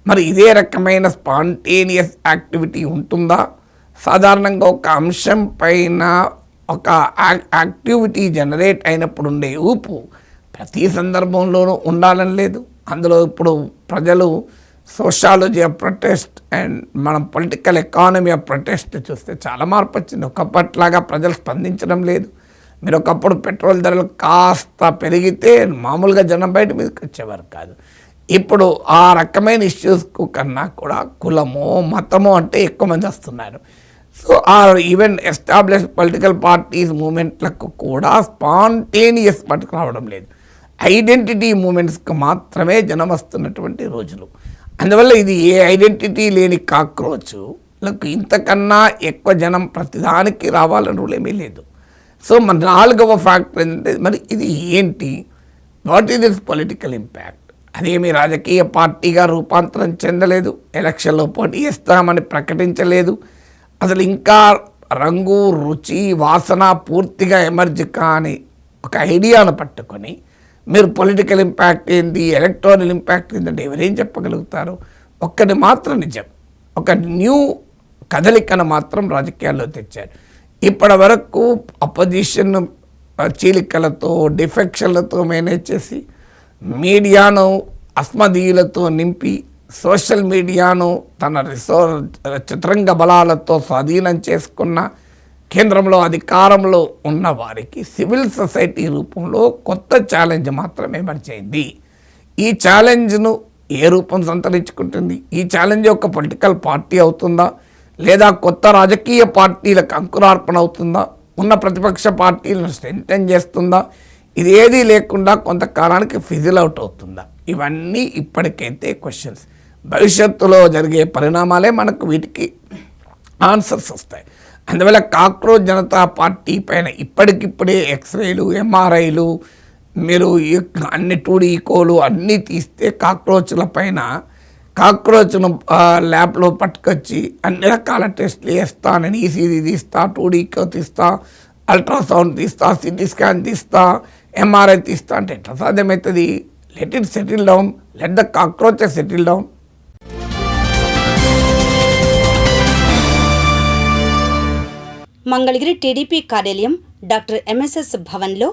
మరి ఇదే రకమైన స్పాంటేనియస్ యాక్టివిటీ ఉంటుందా? సాధారణంగా ఒక అంశం పైన ఒక యాక్టివిటీ జనరేట్ అయినప్పుడు ఉండే ఊపు ప్రతి సందర్భంలోనూ ఉండాలని లేదు. అందులో ఇప్పుడు ప్రజలు సోషాలజీ ఆఫ్ ప్రొటెస్ట్ అండ్ మనం పొలిటికల్ ఎకానమీ ఆఫ్ ప్రొటెస్ట్ చూస్తే చాలా మార్పు వచ్చింది. ఒకప్పట్లాగా ప్రజలు స్పందించడం లేదు. మీరు ఒకప్పుడు పెట్రోల్ ధరలు కాస్త పెరిగితే మామూలుగా జనం బయట మీదకి వచ్చేవారు కాదు. ఇప్పుడు ఆ రకమైన ఇష్యూస్కు కన్నా కూడా కులమో మతమో అంటే ఎక్కువ మంది వస్తున్నారు. సో ఆ ఈవెన్ ఎస్టాబ్లిష్ పొలిటికల్ పార్టీస్ మూమెంట్లకు కూడా స్పాంటేనియస్ పట్టుకు రావడం లేదు. ఐడెంటిటీ మూమెంట్స్కి మాత్రమే జనం వస్తున్నటువంటి రోజులు. అందువల్ల ఇది ఏ ఐడెంటిటీ లేని కాక్రోచ్లకు ఇంతకన్నా ఎక్కువ జనం ప్రతిదానికి రావాలని రూల్ ఏమీ లేదు. సో మన 4వ ఫ్యాక్టర్ ఏంటంటే మరి ఇది ఏంటి, what is it's political impact. అదేమి రాజకీయ పార్టీగా రూపాంతరం చెందలేదు, ఎలక్షన్లో పోటీ చేస్తామని ప్రకటించలేదు, అసలు ఇంకా రంగు రుచి వాసన పూర్తిగా ఎమర్జ్ కాని ఒక ఐడియాను పట్టుకొని మీరు పొలిటికల్ ఇంపాక్ట్ ఏంది, ఎలక్టోరల్ ఇంపాక్ట్ ఏంటంటే ఎవరేం చెప్పగలుగుతారు. ఒక్కటి మాత్రం నిజం, ఒక న్యూ కదలికను మాత్రం రాజకీయాల్లో తెచ్చారు. ఇప్పటి వరకు అపోజిషన్ చీలికలతో డిఫెక్షన్లతో మేనేజ్ చేసి మీడియాను అస్మదీయులతో నింపి సోషల్ మీడియాను తన చతురంగ బలాలతో స్వాధీనం చేసుకున్న కేంద్రంలో అధికారంలో ఉన్న వారికి సివిల్ సొసైటీ రూపంలో కొత్త ఛాలెంజ్ మాత్రమే మర్చిపోయింది. ఈ ఛాలెంజ్ను ఏ రూపం సంతరించుకుంటుంది, ఈ ఛాలెంజ్ ఒక పొలిటికల్ పార్టీ అవుతుందా, లేదా కొత్త రాజకీయ పార్టీలకు అంకురార్పణ అవుతుందా, ఉన్న ప్రతిపక్ష పార్టీలను స్ట్రెంథెన్ చేస్తుందా, ఇది ఏదీ లేకుండా కొంతకాలానికి ఫిజిల్ అవుట్ అవుతుందా, ఇవన్నీ ఇప్పటికైతే క్వశ్చన్స్. భవిష్యత్తులో జరిగే పరిణామాలే మనకు వీటికి ఆన్సర్స్ వస్తాయి. అందువల్ల కాక్రోచ్ జనతా పార్టీ పైన ఇప్పటికిప్పుడే ఎక్స్రేలు ఎంఆర్ఐలు మీరు అన్ని 2D ఈకోలు అన్నీ తీస్తే కాక్రోచ్ల పైన కాక్రోచ్ను ల్యాబ్లో పట్టుకొచ్చి అన్ని రకాల టెస్ట్లు వేస్తానని ఈసీజీ తీస్తా, 2D ఈకో తీస్తా, అల్ట్రాసౌండ్ తీస్తా, సిటీ స్కాన్ తీస్తా, ఎంఆర్ఐ తీస్తా అంటే ఎట్లా సాధ్యమవుతుంది. Let it settle down, let the cockroaches settle down. Mangalagiri TDP కార్యాలయం డాక్టర్ ఎంఎస్ఎస్ భవన్లో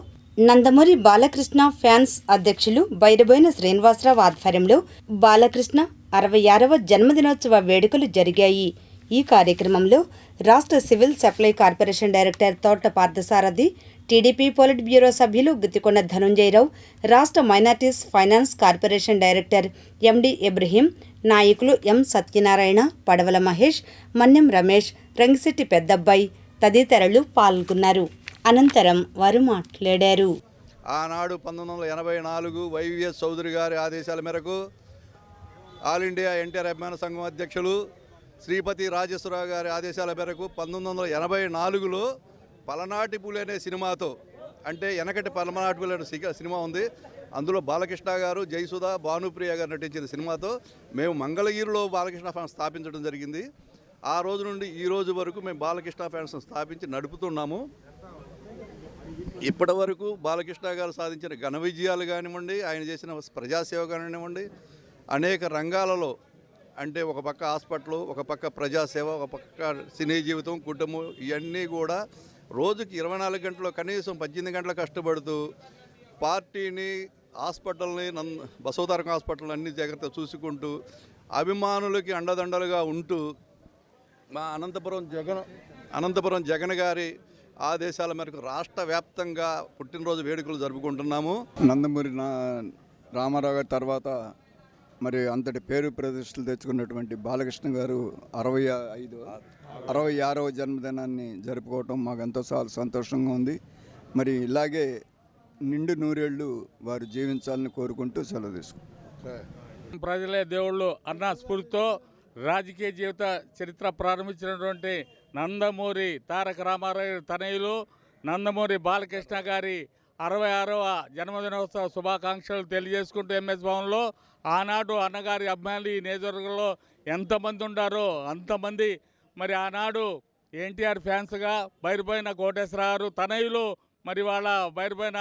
నందమూరి బాలకృష్ణ ఫ్యాన్స్ అధ్యక్షులు బైరబోయిన శ్రీనివాసరావు ఆధ్వర్యంలో బాలకృష్ణ 66వ జన్మదినోత్సవ వేడుకలు జరిగాయి. ఈ కార్యక్రమంలో రాష్ట్ర సివిల్ సప్లై కార్పొరేషన్ డైరెక్టర్ తోట పార్థసారథి, టీడీపీ పొలిట్ బ్యూరో సభ్యులు గుత్తికొండ ధనుంజయరావు, రాష్ట్ర minorities finance corporation director MD Ibrahim, నాయకులు ఎం సత్యనారాయణ, పడవల మహేష్, మన్యం రమేష్, రంగిశెట్టి పెద్దబ్బాయి తదితరులు పాల్గొన్నారు. అనంతరం వారు మాట్లాడారు. ఆనాడు 1984 వైవిఎస్ చౌదరి గారి ఆదేశాల మేరకు ఆల్ ఇండియా ఎన్టీఆర్ అభిమాన సంఘం అధ్యక్షులు శ్రీపతి రాజేశ్వరరావు గారి ఆదేశాల మేరకు 1984లో పలనాటి పూలు అనే సినిమాతో, అంటే వెనకటి పలనాటి పూలు అనే సినిమా ఉంది, అందులో బాలకృష్ణ గారు, జయసుధ, భానుప్రియ గారు నటించిన సినిమాతో మేము మంగళగిరిలో బాలకృష్ణ ఫ్యాన్స్ స్థాపించడం జరిగింది. ఆ రోజు నుండి ఈ రోజు వరకు మేము బాలకృష్ణ ఫ్యాన్స్ స్థాపించి నడుపుతున్నాము. ఇప్పటి వరకు బాలకృష్ణ గారు సాధించిన ఘన విజయాలు కానివ్వండి, ఆయన చేసిన ప్రజాసేవ కానివ్వండి, అనేక రంగాలలో, అంటే ఒక పక్క హాస్పిటల్, ఒక పక్క ప్రజాసేవ, ఒక పక్క సినీ జీవితం, కుటుంబం, ఇవన్నీ కూడా రోజుకి 24 గంటలు కనీసం 18 గంటలు కష్టపడుతూ పార్టీని, హాస్పిటల్ని, బసవతారకం హాస్పిటల్ అన్ని జాగ్రత్తగా చూసుకుంటూ అభిమానులకి అండదండలుగా ఉంటూ మా అనంతపురం జగన్ గారి ఆదేశాల మేరకు రాష్ట్ర వ్యాప్తంగా పుట్టినరోజు వేడుకలు జరుపుకుంటున్నాము. నందమూరి రామారావు గారి తర్వాత మరి అంతటి పేరు ప్రతిష్టలు తెచ్చుకున్నటువంటి బాలకృష్ణ గారు 66వ జన్మదినాన్ని జరుపుకోవటం మాకు ఎంతో చాలా సంతోషంగా ఉంది. మరి ఇలాగే నిండు నూరేళ్లు వారు జీవించాలని కోరుకుంటూ సెలవు తీసుకుంటాం. ప్రజలే దేవుళ్ళు అన్న స్ఫూర్తితో రాజకీయ జీవిత చరిత్ర ప్రారంభించినటువంటి నందమూరి తారక రామారావు తనయులు నందమూరి బాలకృష్ణ గారి 66వ జన్మదినోత్సవ శుభాకాంక్షలు తెలియజేసుకుంటూ ఎంఎస్ భవన్లో ఆనాడు అన్నగారి అభిమానులు ఈ నియోజకవర్గంలో ఎంతమంది ఉండారో అంతమంది మరి ఆనాడు ఎన్టీఆర్ ఫ్యాన్స్గా బైరిపోయిన కోటేశ్వరరావు గారు తనయులు, మరి వాళ్ళ బైరిపోయిన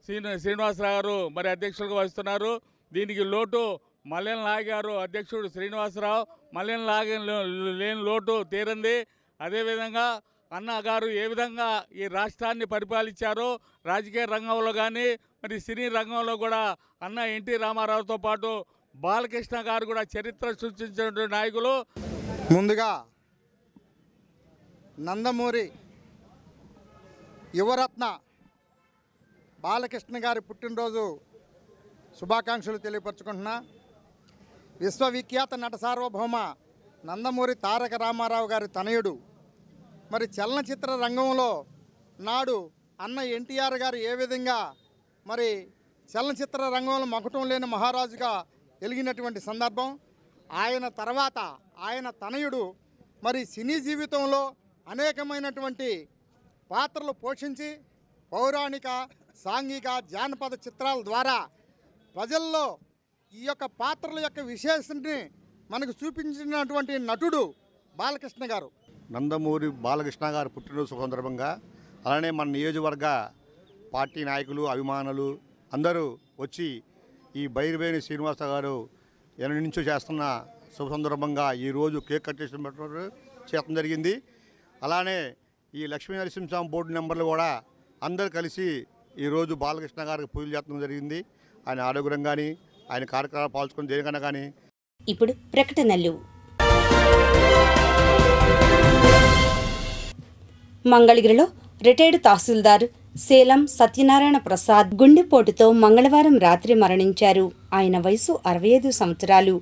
శ్రీనివాసరావు గారు మరి అధ్యక్షులుగా వహిస్తున్నారు. దీనికి లోటు మల్లెల నాయక్ గారు అధ్యక్షుడు శ్రీనివాసరావు, మల్లెల నాయక్ లేని లోటు తీరింది. అదేవిధంగా అన్నగారు ఏ విధంగా ఈ రాష్ట్రాన్ని పరిపాలించారో రాజకీయ రంగంలో కానీ మరి సినీ రంగంలో కూడా అన్న ఎన్టీ రామారావుతో పాటు బాలకృష్ణ గారు కూడా చరిత్ర సృష్టించినటువంటి నాయకులు. ముందుగా నందమూరి యువరత్న బాలకృష్ణ గారి పుట్టినరోజు శుభాకాంక్షలు తెలియపరచుకుంటున్నా. విశ్వవిఖ్యాత నట సార్వభౌమ నందమూరి తారక రామారావు గారి తనయుడు. మరి చలనచిత్ర రంగంలో నాడు అన్న ఎన్టీఆర్ గారు ఏ విధంగా మరి చలనచిత్ర రంగంలో మకుటం లేని మహారాజుగా వెలిగినటువంటి సందర్భం, ఆయన తర్వాత ఆయన తనయుడు మరి సినీ జీవితంలో అనేకమైనటువంటి పాత్రలు పోషించి పౌరాణిక, సాంఘిక, జానపద చిత్రాల ద్వారా ప్రజల్లో ఈ యొక్క పాత్రల యొక్క విశేషాన్ని మనకు చూపించినటువంటి నటుడు బాలకృష్ణ గారు. నందమూరి బాలకృష్ణ గారు పుట్టినరోజు సందర్భంగా అలానే మన నియోజకవర్గ పార్టీ నాయకులు, అభిమానులు అందరూ వచ్చి ఈ బైరివేణి శ్రీనివాస గారు ఎన్నటి నుంచో చేస్తున్న శుభ సందర్భంగా ఈరోజు కేక్ కట్ చేయడం జరిగింది. అలానే ఈ లక్ష్మీ నరసింహస్వామి బోర్డు నెంబర్లు కూడా అందరూ కలిసి ఈరోజు బాలకృష్ణ గారికి పూజలు చేయడం జరిగింది. ఆయన ఆరోగ్యం కానీ ఆయన కార్యక్రమాలు పాల్చుకుని దేనికన్నా కానీ. ఇప్పుడు ప్రకటనలు. మంగళగిరిలో రిటైర్డ్ తహసీల్దార్ సేలం సత్యనారాయణ ప్రసాద్ గుండెపోటుతో మంగళవారం రాత్రి మరణించారు. ఆయన వయసు 65 సంవత్సరాలు.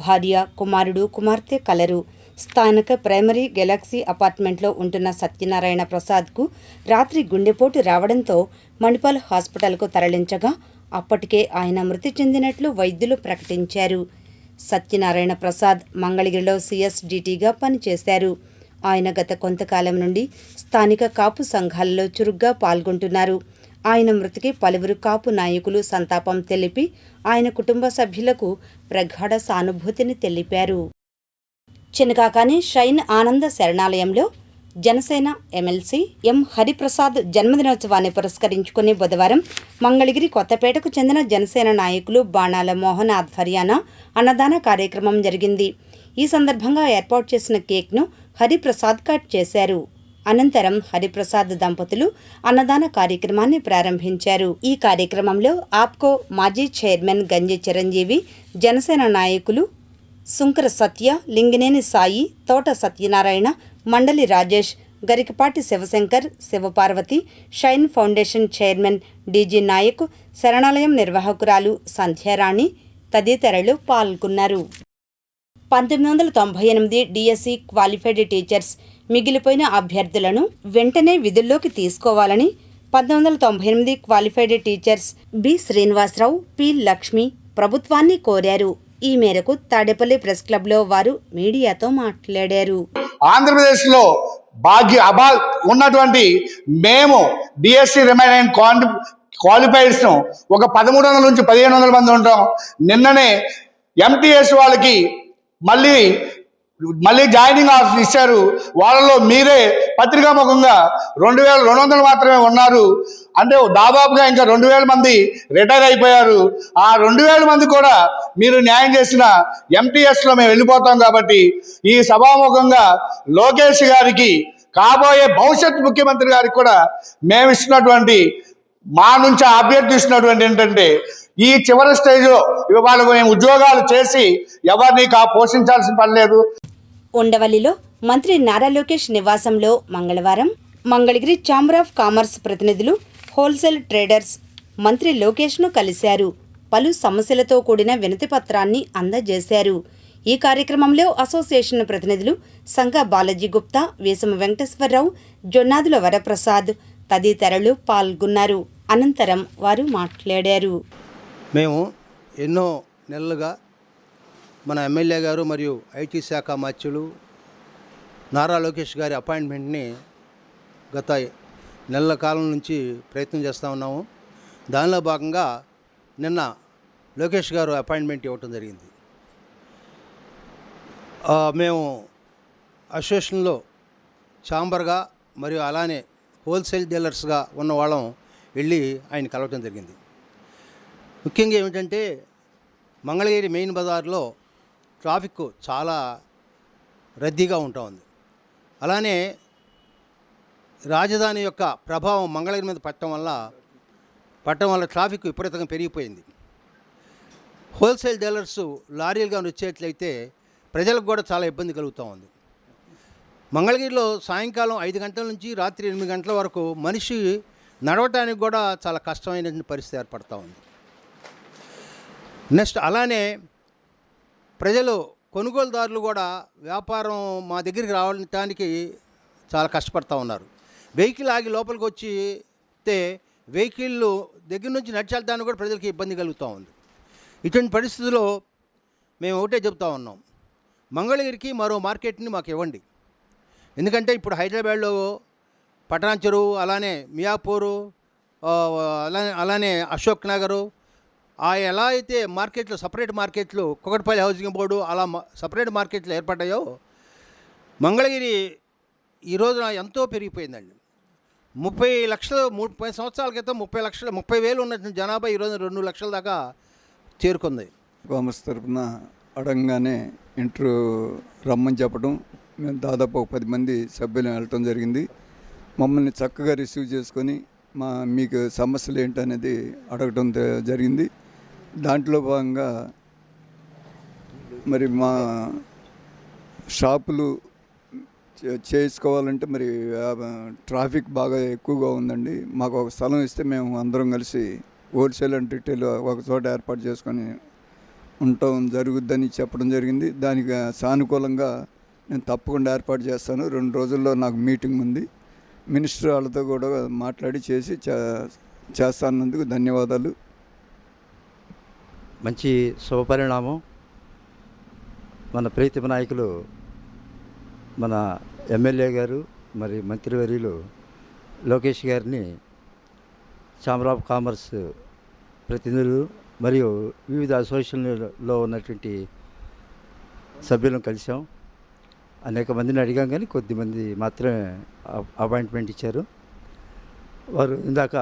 భార్య, కుమారుడు, కుమార్తె కలరు. స్థానిక ప్రైమరీ గెలాక్సీ అపార్ట్మెంట్లో ఉంటున్న సత్యనారాయణ ప్రసాద్కు రాత్రి గుండెపోటు రావడంతో మణిపాల్ హాస్పిటల్కు తరలించగా అప్పటికే ఆయన మృతి చెందినట్లు వైద్యులు ప్రకటించారు. సత్యనారాయణ ప్రసాద్ మంగళగిరిలో సిఎస్డిటీగా పనిచేశారు. ఆయన గత కొంతకాలం నుండి స్థానిక కాపు సంఘాలలో చురుగ్గా పాల్గొంటున్నారు. ఆయన మృతికి పలువురు కాపు నాయకులు సంతాపం తెలిపి ఆయన కుటుంబ సభ్యులకు ప్రగాఢ సానుభూతిని తెలిపారు. చినకాకాని షైన్ ఆనంద శరణాలయంలో జనసేన ఎమ్మెల్సీ ఎం హరిప్రసాద్ జన్మదినోత్సవాన్ని పురస్కరించుకుని బుధవారం మంగళగిరి కొత్తపేటకు చెందిన జనసేన నాయకులు బాణాల మోహన్ ఆధ్వర్యాన అన్నదాన కార్యక్రమం జరిగింది. ఈ సందర్భంగా ఏర్పాటు చేసిన కేక్ను హరిప్రసాద్ కట్ చేశారు. అనంతరం హరిప్రసాద్ దంపతులు అన్నదాన కార్యక్రమాన్ని ప్రారంభించారు. ఈ కార్యక్రమంలో ఆప్కో మాజీ చైర్మన్ గంజి చిరంజీవి, జనసేన నాయకులు సుంకర సత్య, లింగినేని Sai, Thota Satyanarayana, Mandali Rajesh, Garikapati Sivasankar, Sivaparvathi, shine foundation chairman DG Nayak, శరణాలయం నిర్వాహకురాలు సంధ్యారాణి తదితరులు పాల్గొన్నారు. 1998 డిఎస్సి క్వాలిఫైడ్ టీచర్స్ మిగిలిపోయిన అభ్యర్థులను వెంటనే విధుల్లోకి తీసుకోవాలని 1998 qualified teachers B Srinivasarao, P Lakshmi ప్రభుత్వాన్ని కోరారు. ఈ మేరకు తాడేపల్లి ప్రెస్ క్లబ్లో వారు మీడియాతో మాట్లాడారు. ఆంధ్రప్రదేశ్లో ఉన్నటువంటి మేము డిఎస్సి రిమైనింగ్ క్వాలిఫైడ్స్ను ఒక 1300 నుంచి 1500 మంది ఉంటాం. నిన్ననే ఎంటీఎస్ వాళ్ళకి మళ్ళీ జాయినింగ్ ఆఫర్ ఇచ్చారు. వాళ్ళలో మీరే పత్రికాముఖంగా 2200 మాత్రమే ఉన్నారు. అంటే దాదాపుగా ఇంకా 2000 మంది రిటైర్ అయిపోయారు. ఆ 2000 మంది కూడా మీరు న్యాయం చేసిన ఎంటీఎస్లో మేము వెళ్ళిపోతాం. కాబట్టి ఈ సభాముఖంగా లోకేష్ గారికి, కాబోయే భవిష్యత్ ముఖ్యమంత్రి గారికి కూడా మేము ఇస్తున్నటువంటి మా నుంచి అభ్యర్థిస్తున్నటువంటి ఏంటంటే ఈ చివరి స్టేజ్లో ఇవాళ మేము ఉద్యోగాలు చేసి ఎవరిని పోషించాల్సిన పని లేదు. ఉండవల్లిలో మంత్రి నారా లోకేష్ నివాసంలో మంగళవారం మంగళగిరి ఛాంబర్ ఆఫ్ కామర్స్ ప్రతినిధులు, హోల్సేల్ ట్రేడర్స్ మంత్రి లోకేష్ను కలిశారు. పలు సమస్యలతో కూడిన వినతి పత్రాన్ని అందజేశారు. ఈ కార్యక్రమంలో అసోసియేషన్ ప్రతినిధులు సంఘ బాలాజీ గుప్తా, వీసమ వెంకటేశ్వరరావు, జొన్నాదుల వరప్రసాద్ తదితరులు పాల్గొన్నారు. అనంతరం వారు మాట్లాడారు. మేము ఎన్నో నెలలుగా మన ఎమ్మెల్యే గారు మరియు ఐటీ శాఖ మంత్రులు నారా లోకేష్ గారి అపాయింట్మెంట్ని గత నెలల కాలం నుంచి ప్రయత్నం చేస్తూ ఉన్నాము. దానిలో భాగంగా నిన్న లోకేష్ గారు అపాయింట్మెంట్ ఇవ్వటం జరిగింది. మేము అసోసియేషన్లో ఛాంబర్గా మరియు అలానే హోల్సేల్ డీలర్స్గా ఉన్న వాళ్ళం వెళ్ళి ఆయన కలవటం జరిగింది. ముఖ్యంగా ఏమిటంటే మంగళగిరి మెయిన్ బజార్లో ట్రాఫిక్ చాలా రద్దీగా ఉంటా ఉంది. అలానే రాజధాని యొక్క ప్రభావం మంగళగిరి మీద పట్టడం వల్ల ట్రాఫిక్ విపరీతంగా పెరిగిపోయింది. హోల్సేల్ డీలర్స్ లారీలుగా వచ్చేట్లయితే ప్రజలకు కూడా చాలా ఇబ్బంది కలుగుతూ ఉంది. మంగళగిరిలో సాయంకాలం 5 గంటల నుంచి రాత్రి 8 గంటల వరకు మనిషి నడవటానికి కూడా చాలా కష్టమైనటువంటి పరిస్థితి ఏర్పడుతూ ఉంది. నెక్స్ట్ అలానే ప్రజలు కొనుగోలుదారులు కూడా వ్యాపారం మా దగ్గరికి రావడానికి చాలా కష్టపడుతూ ఉన్నారు. వెహికల్ ఆగి లోపలికి వచ్చితే వెహికల్ దగ్గర నుంచి నడిచెళ్ళడానికి కూడా ప్రజలకి ఇబ్బంది కలుగుతూ ఉంది. ఇటువంటి పరిస్థితుల్లో మేము ఒకటే చెప్తా ఉన్నాం, మంగళగిరికి మరో మార్కెట్ని మాకు ఇవ్వండి. ఎందుకంటే ఇప్పుడు హైదరాబాద్లో పటాన్ చెరువు, అలానే మియాపూరు, అలానే అశోక్ నగరు, ఎలా అయితే మార్కెట్లు సపరేట్ మార్కెట్లు కుకట్పల్లి హౌసింగ్ బోర్డు అలా సపరేట్ మార్కెట్లు ఏర్పడ్డాయో మంగళగిరి ఈ రోజున ఎంతో పెరిగిపోయిందండి. 30 లక్షలు 30 సంవత్సరాల క్రితం 30,000 ఉన్నటువంటి జనాభా ఈరోజు 2 లక్షల దాకా చేరుకుంది. కామర్స్ తరఫున అడగంగానే ఇంటర్వ్యూ రమ్మని చెప్పడం, మేము దాదాపు 10 మంది సభ్యులు వెళ్ళటం జరిగింది. మమ్మల్ని చక్కగా రిసీవ్ చేసుకొని మీకు సమస్యలు ఏంటనేది అడగటం జరిగింది. దాంట్లో భాగంగా మరి మా షాపులు చేసుకోవాలంటే మరి ట్రాఫిక్ బాగా ఎక్కువగా ఉందండి. మాకు ఒక స్థలం ఇస్తే మేము అందరం కలిసి హోల్సేల్ అండ్ రిటైల్ ఒక చోట ఏర్పాటు చేసుకొని ఉండటం జరుగుద్దని చెప్పడం జరిగింది. దానికి సానుకూలంగా నేను తప్పకుండా ఏర్పాటు చేస్తాను. 2 రోజుల్లో నాకు మీటింగ్ ఉంది. మినిస్టర్ వాళ్ళతో కూడా మాట్లాడి చేస్తానందుకు ధన్యవాదాలు. మంచి శుభపరిణామం. మన ప్రీతమ నాయకులు మన ఎమ్మెల్యే గారు మరి మంత్రివర్యులు లోకేష్ గారిని ఛాంబర్ ఆఫ్ కామర్స్ ప్రతినిధులు మరియు వివిధ అసోసియేషన్లలో ఉన్నటువంటి సభ్యులను కలిసాం. అనేక మందిని అడిగాం కానీ కొద్దిమంది మాత్రమే అపాయింట్మెంట్ ఇచ్చారు. వారు ఇందాక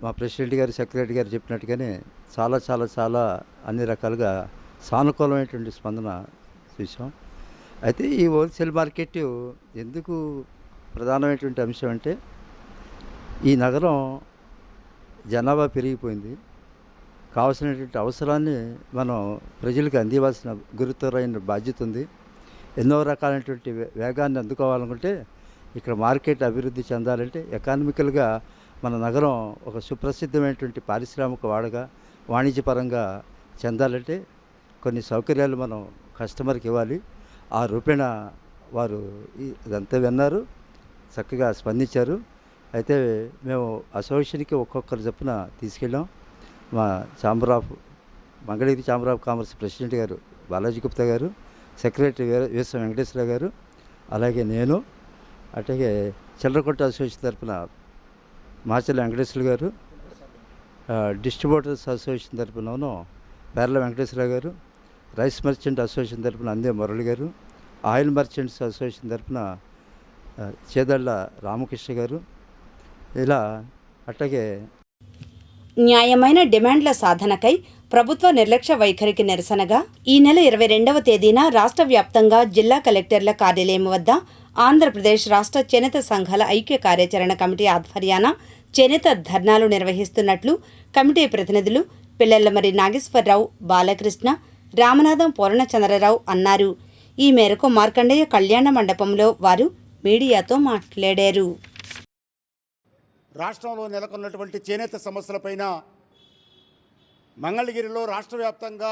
మా ప్రెసిడెంట్ గారు, సెక్రటరీ గారు చెప్పినట్టుగానే చాలా చాలా చాలా అన్ని రకాలుగా సానుకూలమైనటువంటి స్పందన చూసాం. అయితే ఈ హోల్సేల్ మార్కెట్ ఎందుకు ప్రధానమైనటువంటి అంశం అంటే, ఈ నగరం జనాభా పెరిగిపోయింది. కావాల్సినటువంటి అవసరాన్ని మనం ప్రజలకు అందివ్వాల్సిన గురుతరమైన బాధ్యత ఉంది. ఎన్నో రకాలైనటువంటి వేగాన్ని అందుకోవాలనుకుంటే ఇక్కడ మార్కెట్ అభివృద్ధి చెందాలంటే ఎకానమికల్గా మన నగరం ఒక సుప్రసిద్ధమైనటువంటి పారిశ్రామిక వాడగా వాణిజ్యపరంగా చెందాలంటే కొన్ని సౌకర్యాలు మనం కస్టమర్కి ఇవ్వాలి. ఆ రూపేణ వారు ఇదంతా విన్నారు, చక్కగా స్పందించారు. అయితే మేము అసోసియేషన్కి ఒక్కొక్కరు చొప్పున తీసుకెళ్ళాం. మా Mangalagiri chamber of commerce president గారు బాలాజీ గుప్తా గారు, సెక్రటరీ వీసం వెంకటేశ్వర గారు, అలాగే నేను, అట్లాగే చిల్లరకొట్టు అసోసియేషన్ తరఫున మాచర్ల వెంకటేశ్వర గారు, డిస్ట్రిబ్యూటర్స్ అసోసియేషన్ తరఫున పేర్ల వెంకటేశ్వర గారు, రైస్ మర్చెంట్ అసోసియేషన్ తరఫున అందే మురళి గారు, ఆయిల్ మర్చెంట్స్ అసోసియేషన్ తరఫున చేదళ్ళ రామకృష్ణ గారు, ఇలా అట్లాగే న్యాయమైన డిమాండ్ల సాధనకై ప్రభుత్వ నిర్లక్ష్య వైఖరికి నిరసనగా ఈ నెల 22వ తేదీన రాష్ట్ర వ్యాప్తంగా జిల్లా కలెక్టర్ల కార్యాలయం వద్ద ఆంధ్రప్రదేశ్ రాష్ట్ర చేనేత సంఘాల ఐక్య కార్యాచరణ కమిటీ ఆధ్వర్యాన చేనేత ధర్నాలు నిర్వహిస్తున్నట్లు కమిటీ ప్రతినిధులు పిల్లెల్లమరి నాగేశ్వరరావు, బాలకృష్ణ, రామనాథం పూర్ణచంద్రరావు అన్నారు. ఈ మేరకు మార్కండేయ కళ్యాణ మండపంలో వారు మీడియాతో మాట్లాడారు. రాష్ట్రంలో నెలకొన్నటువంటి చేనేత సమస్యలపైన మంగళగిరిలో రాష్ట్ర వ్యాప్తంగా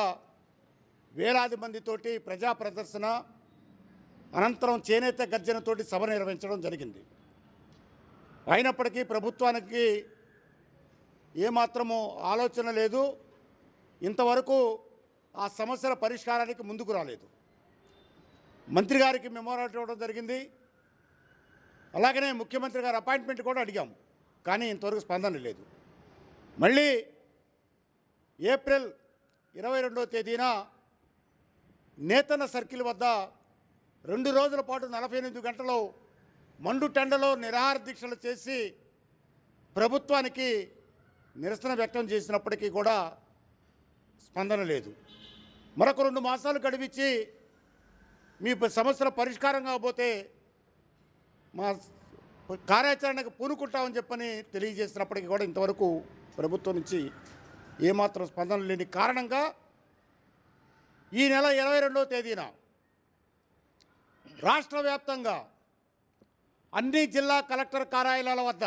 వేలాది మందితోటి ప్రజా ప్రదర్శన అనంతరం చేనేత గర్జనతోటి సభ నిర్వహించడం జరిగింది. అయినప్పటికీ ప్రభుత్వానికి ఏమాత్రము ఆలోచన లేదు, ఇంతవరకు ఆ సమస్యల పరిష్కారానికి ముందుకు రాలేదు. మంత్రి గారికి మెమోరాండం ఇవ్వడం జరిగింది, అలాగనే ముఖ్యమంత్రి గారి అపాయింట్మెంట్ కూడా అడిగాం, కానీ ఇంతవరకు స్పందన లేదు. మళ్ళీ ఏప్రిల్ 22వ తేదీన నేతన్న సర్కిల్ వద్ద 2 రోజుల పాటు 48 గంటలు మండు టెండలో నిరాహార దీక్షలు చేసి ప్రభుత్వానికి నిరసన వ్యక్తం చేసినప్పటికీ కూడా స్పందన లేదు. మరొక 2 మాసాలు గడిపించి మీ సమస్యల పరిష్కారం కాకపోతే మా కార్యాచరణకు పూనుకుంటామని చెప్పని తెలియజేసినప్పటికీ కూడా ఇంతవరకు ప్రభుత్వం నుంచి ఏమాత్రం స్పందన లేని కారణంగా ఈ నెల 22వ తేదీన రాష్ట్ర వ్యాప్తంగా అన్ని జిల్లా కలెక్టర్ కార్యాలయాల వద్ద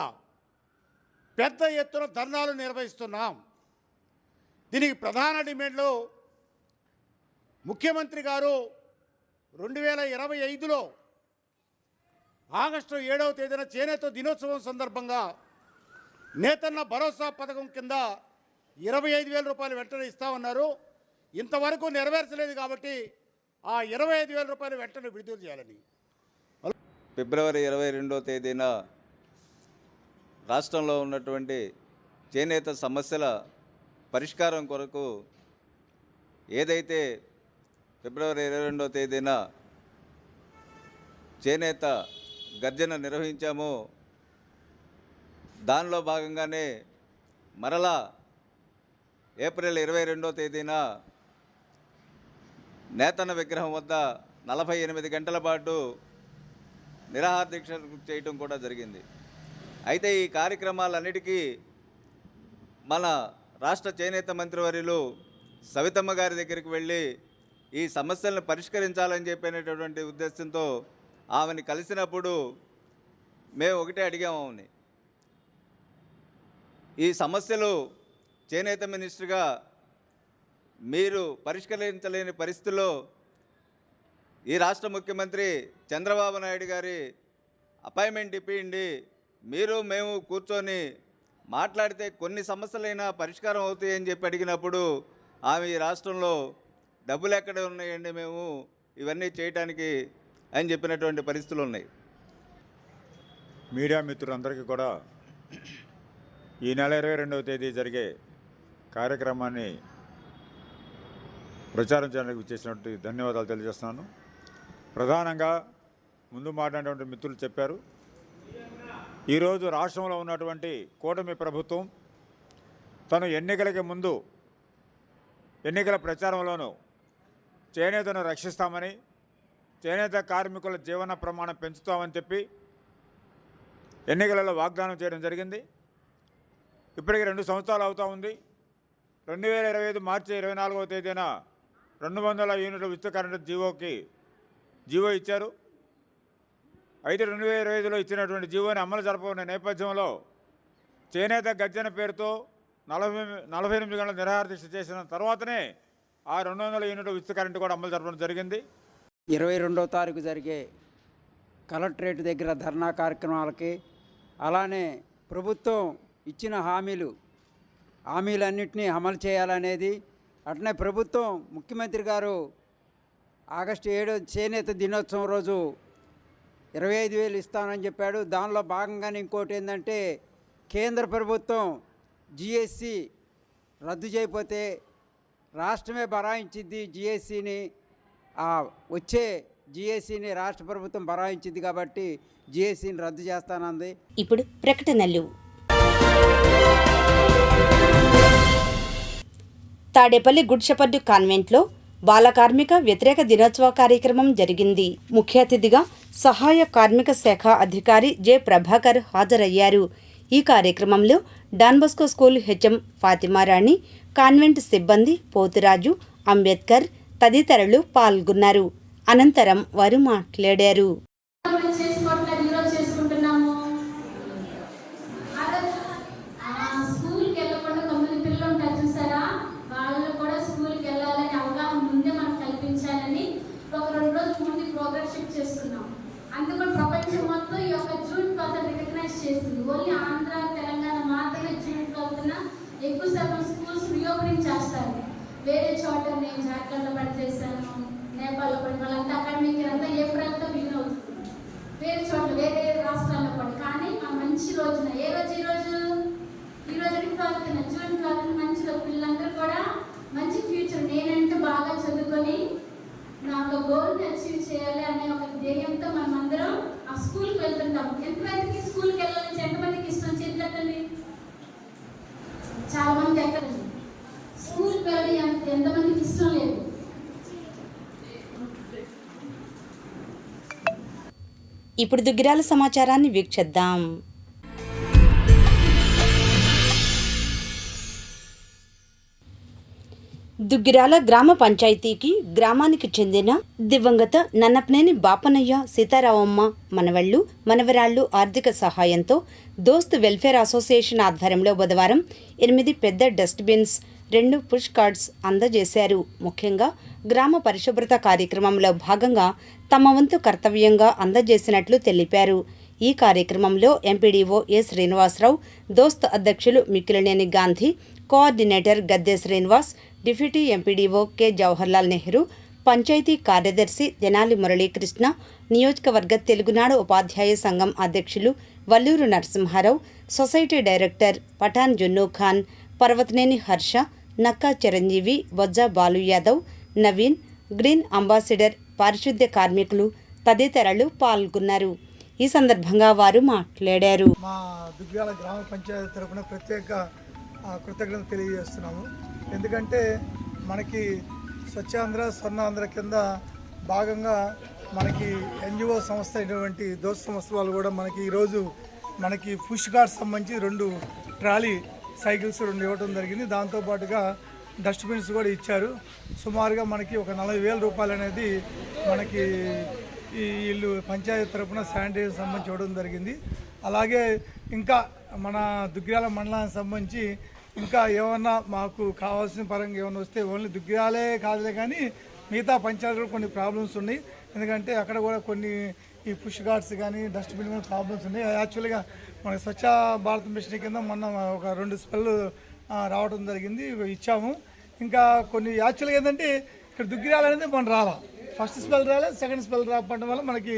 పెద్ద ఎత్తున ధర్నాలు నిర్వహిస్తున్నాం. దీనికి ప్రధాన డిమాండ్లు ముఖ్యమంత్రి గారు 2025లో ఆగస్టు 7వ తేదీన చేనేత దినోత్సవం సందర్భంగా నేతన్న భరోసా పథకం కింద 25,000 రూపాయలు వెంటనే ఇస్తామన్నారు. ఇంతవరకు నెరవేర్చలేదు కాబట్టి ఆ 25,000 రూపాయలు వెంటనే విడుదల చేయాలని. ఫిబ్రవరి 22వ తేదీన రాష్ట్రంలో ఉన్నటువంటి చేనేత సమస్యల పరిష్కారం కొరకు ఏదైతే ఫిబ్రవరి 22వ తేదీన చేనేత గర్జన నిర్వహించామో దానిలో భాగంగానే మరలా ఏప్రిల్ 22వ తేదీన నేతన్న విగ్రహం వద్ద 48 గంటల పాటు నిరాహార దీక్ష చేయటం కూడా జరిగింది. అయితే ఈ కార్యక్రమాలన్నిటికీ మన రాష్ట్ర చేనేత మంత్రివర్యులు సవితమ్మ గారి దగ్గరికి వెళ్ళి ఈ సమస్యలను పరిష్కరించాలని చెప్పినటువంటి ఉద్దేశంతో ఆమెని కలిసినప్పుడు మేము ఒకటే అడిగాము ఆమెని, ఈ సమస్యలు చేనేత మినిస్టర్గా మీరు పరిష్కరించలేని పరిస్థితుల్లో ఈ రాష్ట్ర ముఖ్యమంత్రి చంద్రబాబు నాయుడు గారి అపాయింట్మెంట్ ఇప్పిండి మీరు మేము కూర్చొని మాట్లాడితే కొన్ని సమస్యలైనా పరిష్కారం అవుతాయని చెప్పి అడిగినప్పుడు ఆమె ఈ రాష్ట్రంలో డబ్బులు ఎక్కడ ఉన్నాయండి మేము ఇవన్నీ చేయటానికి అని చెప్పినటువంటి పరిస్థితులు ఉన్నాయి. మీడియా మిత్రులందరికీ కూడా ఈ నెల 22వ తేదీ జరిగే కార్యక్రమాన్ని ప్రచారం చేయడానికి చేసినటువంటి ధన్యవాదాలు తెలియజేస్తున్నాను. ప్రధానంగా ముందు మాట్లాడినటువంటి మిత్రులు చెప్పారు, ఈరోజు రాష్ట్రంలో ఉన్నటువంటి కూటమి ప్రభుత్వం తను ఎన్నికలకి ముందు ఎన్నికల ప్రచారంలోనూ చేనేతను రక్షిస్తామని, చేనేత కార్మికుల జీవన ప్రమాణం పెంచుతామని చెప్పి ఎన్నికలలో వాగ్దానం చేయడం జరిగింది. ఇప్పటికి 2 సంవత్సరాలు అవుతూ ఉంది. 2025 మార్చి 24వ తేదీన 200 యూనిట్ల ఉచిత కరెంటు జీవో ఇచ్చారు. అయితే 2025లో ఇచ్చినటువంటి జీవోని అమలు జరపని నేపథ్యంలో చేనేత గర్జన పేరుతో 48 గంటల నిరాహార దీక్ష చేసిన తర్వాతనే ఆ 200 యూనిట్ల ఉచిత కరెంటు కూడా అమలు జరపడం జరిగింది. 22వ తారీఖు జరిగే కలెక్టరేట్ దగ్గర ధర్నా కార్యక్రమాలకి, అలానే ప్రభుత్వం ఇచ్చిన హామీలన్నింటినీ అమలు చేయాలనేది, అట్నే ప్రభుత్వం ముఖ్యమంత్రి గారు ఆగస్టు 7 చేనేత దినోత్సవం రోజు 25,000 ఇస్తానని చెప్పాడు. దానిలో భాగంగానే ఇంకోటి ఏంటంటే కేంద్ర ప్రభుత్వం జిఎస్సి రద్దు చేయకపోతే రాష్ట్రమే బరాయించింది జిఎస్సిని, వచ్చే జిఎస్సిని రాష్ట్ర ప్రభుత్వం బరాయించింది కాబట్టి జిఎస్సిని రద్దు చేస్తానంది. ఇప్పుడు ప్రకటనలు. తాడేపల్లి గుడ్ షెపర్డ్ కాన్వెంట్లో బాల కార్మిక వ్యతిరేక దినోత్సవ కార్యక్రమం జరిగింది. ముఖ్య అతిథిగా సహాయ కార్మిక శాఖ అధికారి జె ప్రభాకర్ హాజరయ్యారు. ఈ కార్యక్రమంలో డాన్బస్కో స్కూల్ హెచ్ఎం ఫాతిమారాణి, కాన్వెంట్ సిబ్బంది పోతురాజు, అంబేద్కర్ తదితరులు పాల్గొన్నారు. అనంతరం వారు మాట్లాడారు. అందుకని ప్రపంచం మొత్తం ఈ యొక్క జూన్ 12 రికగ్నైజ్ చేసింది. ఓన్లీ ఆంధ్ర తెలంగాణ మాత్రమే జూన్ 12న ఎక్కువ శాతం స్కూల్స్ రీఓపెనింగ్ చేస్తారు. వేరే చోట నేను జార్ఖండ్లో పనిచేశాను, నేపాల్లో పని, వాళ్ళంతా అకాడమిక్ అంతా ఏప్రిల్తో బిగిన్ అవుతుంది. వేరే చోట్ల వేరే రాష్ట్రాల్లో పని. కానీ ఆ మంచి రోజున ఈ రోజు 12న జూన్ 12న మంచి రోజు, పిల్లలందరూ కూడా మంచి ఫ్యూచర్, నేనంటే బాగా చదువుకొని నా ఒక గోల్ని అచీవ్ చేయాలి అనే ఒక ధ్యేయంతో మనం అందరం ఆ స్కూల్కి వెళ్తుంటాం. ఎంతమందికి స్కూల్కి వెళ్ళాలని ఎంతమందికి ఇష్టం చేతులెత్తండి. చాలా మంది ఎక్కడండి స్కూల్కి వెళ్ళి ఎంతమందికి ఇష్టం లేదు. ఇప్పుడు దుగ్గిరాల సమాచారాన్ని వీక్షిద్దాం. దుగ్గిరాల గ్రామ పంచాయతీకి గ్రామానికి చెందిన దివంగత నన్నపనేని బాపనయ్య సీతారామమ్మ మనవళ్లు మనవరాళ్లు ఆర్థిక సహాయంతో దోస్త్ వెల్ఫేర్ అసోసియేషన్ ఆధ్వర్యంలో బుధవారం 8 పెద్ద డస్ట్బిన్స్ 2 పుష్ కార్డ్స్ అందజేశారు. ముఖ్యంగా గ్రామ పరిశుభ్రత కార్యక్రమంలో భాగంగా తమ వంతు కర్తవ్యంగా అందజేసినట్లు తెలిపారు. ఈ కార్యక్రమంలో ఎంపీడీఓ ఎ శ్రీనివాసరావు, దోస్త్ అధ్యక్షులు Mikkilineni Gandhi, coordinator Gadde Srinivas, deputy MPDO K Jawaharlal Nehru, panchayat కార్యదర్శి తెనాలి మురళీకృష్ణ, నియోజకవర్గ తెలుగునాడు ఉపాధ్యాయ సంఘం అధ్యక్షులు Valluru Narasimharao, society director Pathan Junnu Khan, Parvathaneni Harsha, Nakka Chiranjeevi, Bojja Balu Yadav, Naveen, green ambassador, పారిశుద్ధ్య కార్మికులు తదితరులు పాల్గొన్నారు. ఈ సందర్భంగా వారు మాట్లాడారు. మా దుగ్గ్యాల గ్రామ పంచాయతీ తరఫున ప్రత్యేక కృతజ్ఞత తెలియజేస్తున్నాము. ఎందుకంటే మనకి స్వచ్ఛాంధ్ర స్వర్ణాంధ్ర కింద భాగంగా మనకి ఎన్జిఓ సంస్థ అయినటువంటి దోస్త్ సంస్థ వాళ్ళు కూడా మనకి ఈరోజు మనకి పుష్ కార్డ్స్ సంబంధించి 2 ట్రాలీ సైకిల్స్ 2 ఇవ్వడం జరిగింది. దాంతోపాటుగా డస్ట్బిన్స్ కూడా ఇచ్చారు. సుమారుగా మనకి ఒక 40,000 రూపాయలు అనేది మనకి ఈ ఇల్లు పంచాయతీ తరఫున శానిటైజర్ సంబంధించి ఇవ్వడం జరిగింది. అలాగే ఇంకా మన దుగ్గ్యాల మండలానికి సంబంధించి ఇంకా ఏమన్నా మాకు కావాల్సిన పరంగా ఏమైనా వస్తే ఓన్లీ దుగ్గ్యాలే కాదులే కానీ మిగతా పంచాయతీలో కొన్ని ప్రాబ్లమ్స్ ఉన్నాయి. ఎందుకంటే అక్కడ కూడా కొన్ని ఈ పుష్ కార్డ్స్ కానీ డస్ట్బిన్ కానీ ప్రాబ్లమ్స్ ఉన్నాయి. యాక్చువల్గా మన స్వచ్ఛ భారత్ మిషన్ కింద మొన్న ఒక 2 స్పెల్ రావడం జరిగింది, ఇచ్చాము. ఇంకా కొన్ని యాక్చువల్గా ఏంటంటే ఇక్కడ దుగ్గిరాలు అనేది మనం రాలా, ఫస్ట్ స్పెల్ రాలే, సెకండ్ స్పెల్ రావడం వల్ల మనకి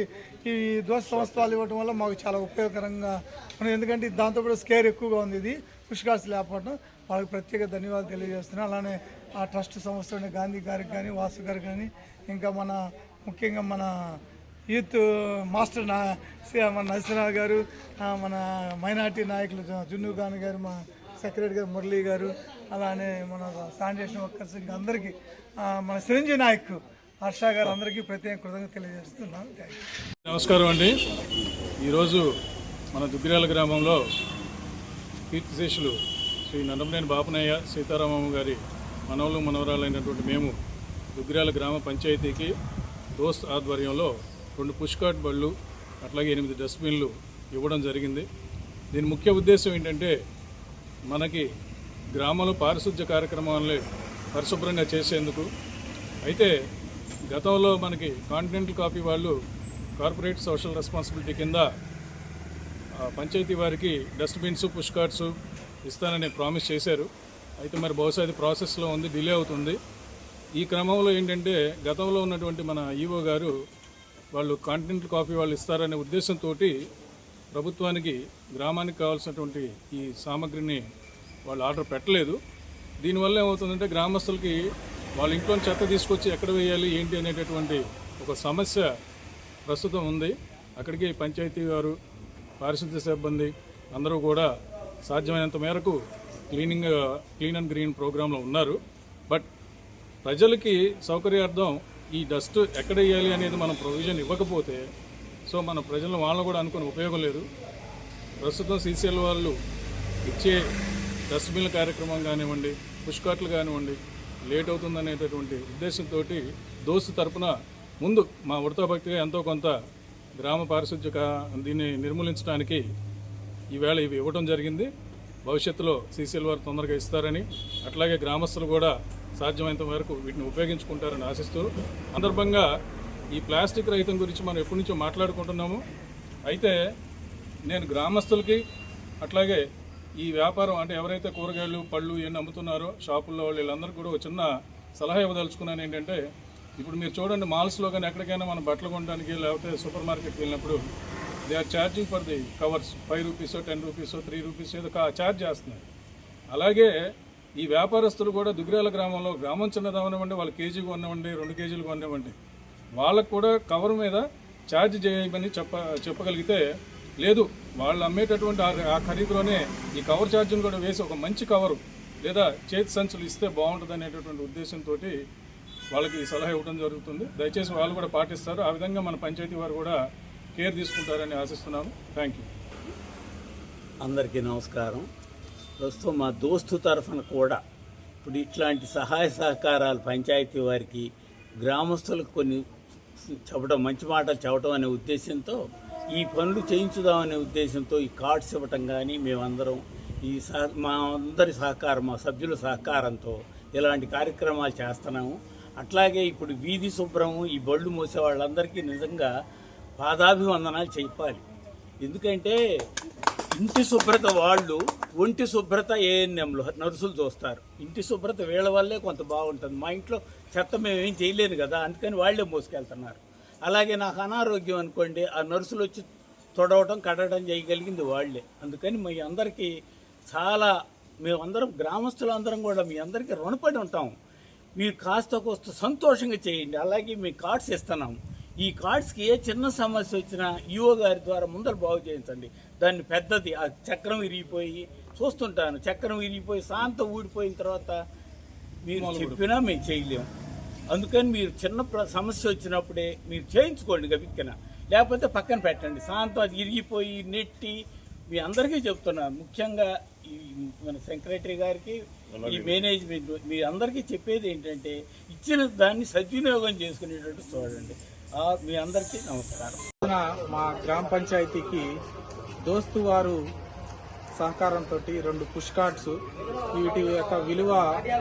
ఈ దోస్త్ సంస్థలు ఇవ్వడం వల్ల మాకు చాలా ఉపయోగకరంగా ఉన్నది. ఎందుకంటే దాంతో కూడా స్కేర్ ఎక్కువగా ఉంది. ఇది పుష్ కార్డ్స్ లేకపోవడం వాళ్ళకి ప్రత్యేక ధన్యవాదాలు తెలియజేస్తున్నాను. అలానే ఆ ట్రస్ట్ సంస్థ గాంధీ గారికి కానీ, వాసు గారికి కానీ, ఇంకా మన ముఖ్యంగా మన యూత్ మాస్టర్ మన నరసింహరావు గారు, మన మైనార్టీ నాయకులు జున్నూ ఖాన్ గారు, మా సెక్రటరీ గారు మురళీ గారు, అలానే మన శానిటేషన్ వర్కర్స్ ఇంకా అందరికీ, మన చిరంజీవి నాయక్ హర్ష గారు అందరికీ ప్రత్యేక కృతజ్ఞత తెలియజేస్తున్నాను. నమస్కారం అండి. ఈరోజు మన దుగ్గిరాల గ్రామంలో కీర్తిశేషులు శ్రీ నన్నపనేని బాపనయ్య సీతారామమ్మ గారి మనవలు మనవరాలైనటువంటి మేము దుగ్గిరాల గ్రామ పంచాయతీకి దోస్త్ ఆధ్వర్యంలో 2 పుష్ కార్డ్ బళ్ళు అట్లాగే 8 డస్ట్బిన్లు ఇవ్వడం జరిగింది. దీని ముఖ్య ఉద్దేశం ఏంటంటే మనకి గ్రామంలో పారిశుద్ధ్య కార్యక్రమాలని పరిశుభ్రంగా చేసేందుకు. అయితే గతంలో మనకి కాంటినెంటల్ కాఫీ వాళ్ళు కార్పొరేట్ సోషల్ రెస్పాన్సిబిలిటీ కింద పంచాయతీ వారికి డస్ట్బిన్స్ పుష్ కార్డ్స్ ఇస్తానని ప్రామిస్ చేశారు. అయితే మరి బహుశా అది ప్రాసెస్లో ఉంది, డిలే అవుతుంది. ఈ క్రమంలో ఏంటంటే గతంలో ఉన్నటువంటి మన ఈవో గారు వాళ్ళు కాంటినెంటల్ కాఫీ వాళ్ళు ఇస్తారనే ఉద్దేశంతో ప్రభుత్వానికి గ్రామానికి కావాల్సినటువంటి ఈ సామగ్రిని వాళ్ళు ఆర్డర్ పెట్టలేదు. దీనివల్ల ఏమవుతుందంటే గ్రామస్తులకి వాళ్ళ ఇంట్లో చెత్త తీసుకొచ్చి ఎక్కడ వేయాలి ఏంటి అనేటటువంటి ఒక సమస్య ప్రస్తుతం ఉంది. అక్కడికి పంచాయతీ వారు, పారిశుద్ధ్య సిబ్బంది అందరూ కూడా సాధ్యమైనంత మేరకు క్లీన్ అండ్ గ్రీన్ ప్రోగ్రాంలో ఉన్నారు. బట్ ప్రజలకి సౌకర్యార్థం ఈ డస్ట్ ఎక్కడ వేయాలి అనేది మనం ప్రొవిజన్ ఇవ్వకపోతే సో మన ప్రజలను వాళ్ళని కూడా అనుకునే ఉపయోగం లేదు. ప్రస్తుతం సీసీఎల్ వాళ్ళు ఇచ్చే డస్ట్బిన్ల కార్యక్రమం కానివ్వండి, పుష్ కార్ట్లు కానివ్వండి లేట్ అవుతుందనేటటువంటి ఉద్దేశంతో దోస్త్ తరపున ముందు మా ఉడతా భక్తిగా ఎంతో కొంత గ్రామ పారిశుద్ధ్య దీన్ని నిర్మూలించడానికి ఈవేళ ఇవి ఇవ్వడం జరిగింది. భవిష్యత్తులో సీసీఎల్ వారు తొందరగా ఇస్తారని, అట్లాగే గ్రామస్తులు కూడా సాధ్యమైనంత వరకు వీటిని ఉపయోగించుకుంటారని ఆశిస్తూ, సందర్భంగా ఈ ప్లాస్టిక్ రహితం గురించి మనం ఎప్పటి నుంచో మాట్లాడుకుంటున్నాము. అయితే నేను గ్రామస్తులకి అట్లాగే ఈ వ్యాపారం అంటే ఎవరైతే కూరగాయలు పళ్ళు ఇవన్నీ అమ్ముతున్నారో షాపుల్లో వీళ్ళందరికీ కూడా ఒక చిన్న సలహా ఇవ్వదలుచుకున్నాను. ఏంటంటే ఇప్పుడు మీరు చూడండి, మాల్స్లో కానీ ఎక్కడికైనా మనం బట్టలు కొనడానికి లేకపోతే సూపర్ మార్కెట్కి వెళ్ళినప్పుడు they are charging for the covers 5 rupees 10 rupees 3 rupees ఏదో ఛార్జ్ చేస్తున్నారు. అలాగే ఈ వ్యాపారస్తులు కూడా దుగ్గిరాల గ్రామంలో, గ్రామం చిన్నదవనివ్వండి, వాళ్ళు కేజీ కొనివ్వండి 2 కేజీలు కొనివ్వండి, వాళ్ళకు కూడా కవర్ మీద ఛార్జ్ చేయమని చెప్పగలిగితే, లేదు వాళ్ళు అమ్మేటటువంటి ఆ ఖరీదులోనే ఈ కవర్ ఛార్జీని కూడా వేసి ఒక మంచి కవరు లేదా చేతి సంచులు ఇస్తే బాగుంటుంది అనేటటువంటి ఉద్దేశంతో వాళ్ళకి సలహా ఇవ్వడం జరుగుతుంది. దయచేసి వాళ్ళు కూడా పాటిస్తారు. ఆ విధంగా మన పంచాయతీ వారు కూడా కేర్ తీసుకుంటారని ఆశిస్తున్నాను. Thank you. అందరికీ నమస్కారం. ప్రస్తుతం మా దోస్తు తరఫున కూడా ఇప్పుడు ఇట్లాంటి సహాయ సహకారాలు పంచాయతీ వారికి గ్రామస్తులకు కొన్ని చెప్పడం, మంచి మాటలు చెప్పడం అనే ఉద్దేశంతో ఈ పనులు చేయించుదామనే ఉద్దేశంతో ఈ కార్డ్స్ ఇవ్వటం కానీ మేమందరం మా అందరి సహకారం, మా సభ్యుల సహకారంతో ఇలాంటి కార్యక్రమాలు చేస్తున్నాము. అట్లాగే ఇప్పుడు వీధి శుభ్రము, ఈ బళ్ళు మోసే వాళ్ళందరికీ నిజంగా పాదాభివందనాలు చెప్పాలి. ఎందుకంటే ఇంటి శుభ్రత వాళ్ళు, ఒంటి శుభ్రత ఏఎన్ఎంలో నర్సులు చూస్తారు. ఇంటి శుభ్రత వీళ్ళ వల్లే కొంత బాగుంటుంది. మా ఇంట్లో చెత్త మేమేం చేయలేను కదా, అందుకని వాళ్ళే మోసుకెళ్తున్నారు. అలాగే నాకు అనారోగ్యం అనుకోండి, ఆ నర్సులు వచ్చి తొడవటం కడగడం చేయగలిగింది వాళ్ళే. అందుకని మీ అందరికీ చాలా, మేమందరం గ్రామస్తులందరం కూడా మీ అందరికీ రుణపడి ఉంటాం. మీరు కాస్త కోస్త సంతోషంగా చేయండి. అలాగే మీ కార్డ్స్ ఇస్తున్నాం. ఈ కార్డ్స్కి ఏ చిన్న సమస్య వచ్చినా ఈఓ గారి ద్వారా ముందర బాగు చేయించండి. దాన్ని పెద్దది, ఆ చక్రం విరిగిపోయి చూస్తుంటాను, చక్రం విరిగిపోయి శాంత ఊడిపోయిన తర్వాత మీరు చెప్పినా మేము చేయలేము. అందుకని మీరు చిన్న సమస్య వచ్చినప్పుడే మీరు చేయించుకోండి గబిక్కిన, లేకపోతే పక్కన పెట్టండి. శాంతం అది విరిగిపోయి నెట్టి మీ అందరికీ చెప్తున్నాను, ముఖ్యంగా ఈ మన సెక్రటరీ గారికి, ఈ మేనేజ్మెంట్, మీ అందరికీ చెప్పేది ఏంటంటే ఇచ్చిన దాన్ని సద్వినియోగం చేసుకునేటట్టు చూడండి. మీ అందరికీ నమస్కారం. మా గ్రామ పంచాయతీకి దోస్తు వారు సహకారంతో 2 పుష్ కార్డ్స్, వీటి యొక్క విలువ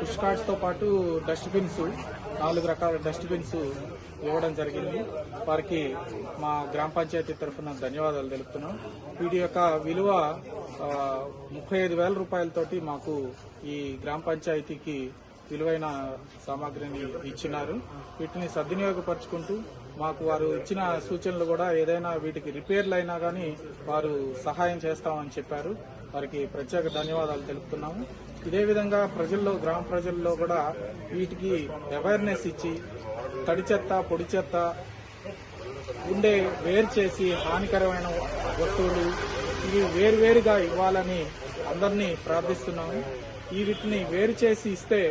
పుష్ కార్డ్స్తో పాటు డస్ట్బిన్స్, 4 రకాల డస్ట్బిన్స్ ఇవ్వడం జరిగింది. వారికి మా గ్రామ పంచాయతీ తరఫున ధన్యవాదాలు తెలుపుతున్నాం. వీటి యొక్క విలువ 35,000 రూపాయలతోటి మాకు ఈ గ్రామ పంచాయతీకి విలువైన సామాగ్రిని ఇచ్చినారు. వీటిని సద్వినియోగపరుచుకుంటూ మాకు వారు ఇచ్చిన సూచనలు కూడా ఏదైనా వీటికి రిపేర్లు అయినా కానీ వారు సహాయం చేస్తామని చెప్పారు. వారికి ప్రత్యేక ధన్యవాదాలు తెలుపుతున్నాము. ఇదే విధంగా ప్రజల్లో, గ్రామ ప్రజల్లో కూడా వీటికి అవేర్నెస్ ఇచ్చి తడి చెత్త, పొడి చెత్త ఉండే వేరు చేసి హానికరమైన వస్తువులు ఇవి వేరువేరుగా ఇవ్వాలని అందరినీ ప్రార్థిస్తున్నాము. ఈ వీటిని వేరు చేసి ఇస్తే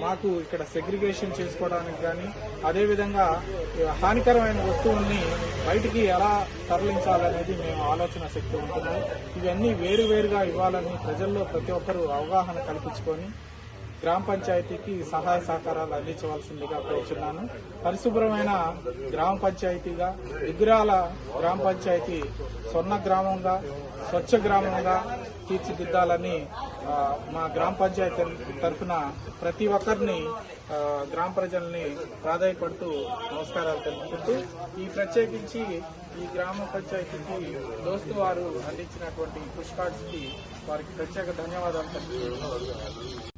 మాకు ఇక్కడ సెగ్రిగేషన్ చేసుకోవడానికి కానీ, అదేవిధంగా హానికరమైన వస్తువుల్ని బయటికి ఎలా తరలించాలనేది మేము ఆలోచన శక్తి ఉంటున్నాం. ఇవన్నీ వేరువేరుగా ఇవ్వాలని ప్రజల్లో ప్రతి ఒక్కరూ అవగాహన కల్పించుకొని గ్రామ పంచాయతీకి సహాయ సహకారాలు అందించవలసిందిగా కోరుచున్నాను. పరిశుభ్రమైన గ్రామ పంచాయతీగా, దుగ్గిరాల గ్రామ పంచాయతీ స్వర్ణ గ్రామంగా, స్వచ్ఛ గ్రామంగా తీర్చిదిద్దాలని మా గ్రామ పంచాయతీ తరఫున ప్రతి ఒక్కరిని, గ్రామ ప్రజల్ని ప్రాధాయపడుతూ నమస్కారాలు తెలుపుకుంటూ, ఈ ప్రత్యేకించి ఈ గ్రామ పంచాయతీకి దోస్తు వారు అందించినటువంటి పుష్ కార్డ్స్కి వారికి ప్రత్యేక ధన్యవాదాలు తెలుపుతున్నాను.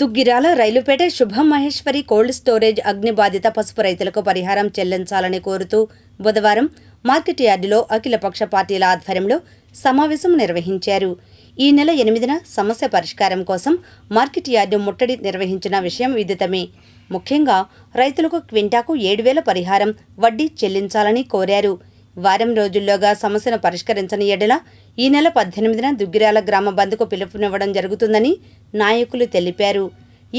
దుగ్గిరాల రైలుపేట శుభం మహేశ్వరి కోల్డ్ స్టోరేజ్ అగ్ని బాధిత పసుపు రైతులకు పరిహారం చెల్లించాలని కోరుతూ బుధవారం మార్కెట్ యార్డులో అఖిలపక్ష పార్టీల ఆధ్వర్యంలో సమావేశం నిర్వహించారు. ఈ నెల 8న సమస్య పరిష్కారం కోసం మార్కెట్ యార్డు ముట్టడి నిర్వహించిన విషయం విదితమే. ముఖ్యంగా రైతులకు క్వింటాకు 7,000 పరిహారం వడ్డీ చెల్లించాలని కోరారు. వారం రోజుల్లోగా సమస్యను పరిష్కరించని ఎడల ఈ నెల 18న దుగ్గిరాల గ్రామ బంద్కు పిలుపునివ్వడం జరుగుతుందని నాయకులు తెలిపారు.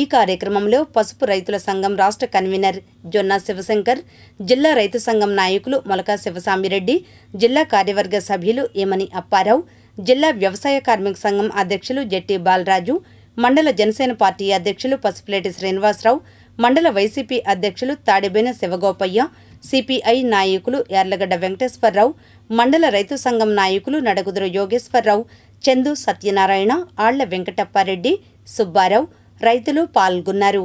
ఈ కార్యక్రమంలో పసుపు రైతుల సంఘం రాష్ట్ర కన్వీనర్ జొన్న శివశంకర్, జిల్లా రైతు సంఘం నాయకులు మొలక శివసామిరెడ్డి, జిల్లా కార్యవర్గ సభ్యులు ఏమని అప్పారావు, జిల్లా వ్యవసాయ కార్మిక సంఘం అధ్యక్షులు జెట్టి బాలరాజు, మండల జనసేన పార్టీ అధ్యక్షులు పసుపులేటి శ్రీనివాసరావు, మండల వైసీపీ అధ్యక్షులు తాడిబేన శివగోపయ్య, సిపిఐ నాయకులు యార్లగడ్డ వెంకటేశ్వరరావు, మండల రైతు సంఘం నాయకులు నడగుదురు యోగేశ్వరరావు, చందు సత్యనారాయణ, ఆళ్ల వెంకటప్పారెడ్డి, సుబ్బారావు రైతులు పాల్గొన్నారు.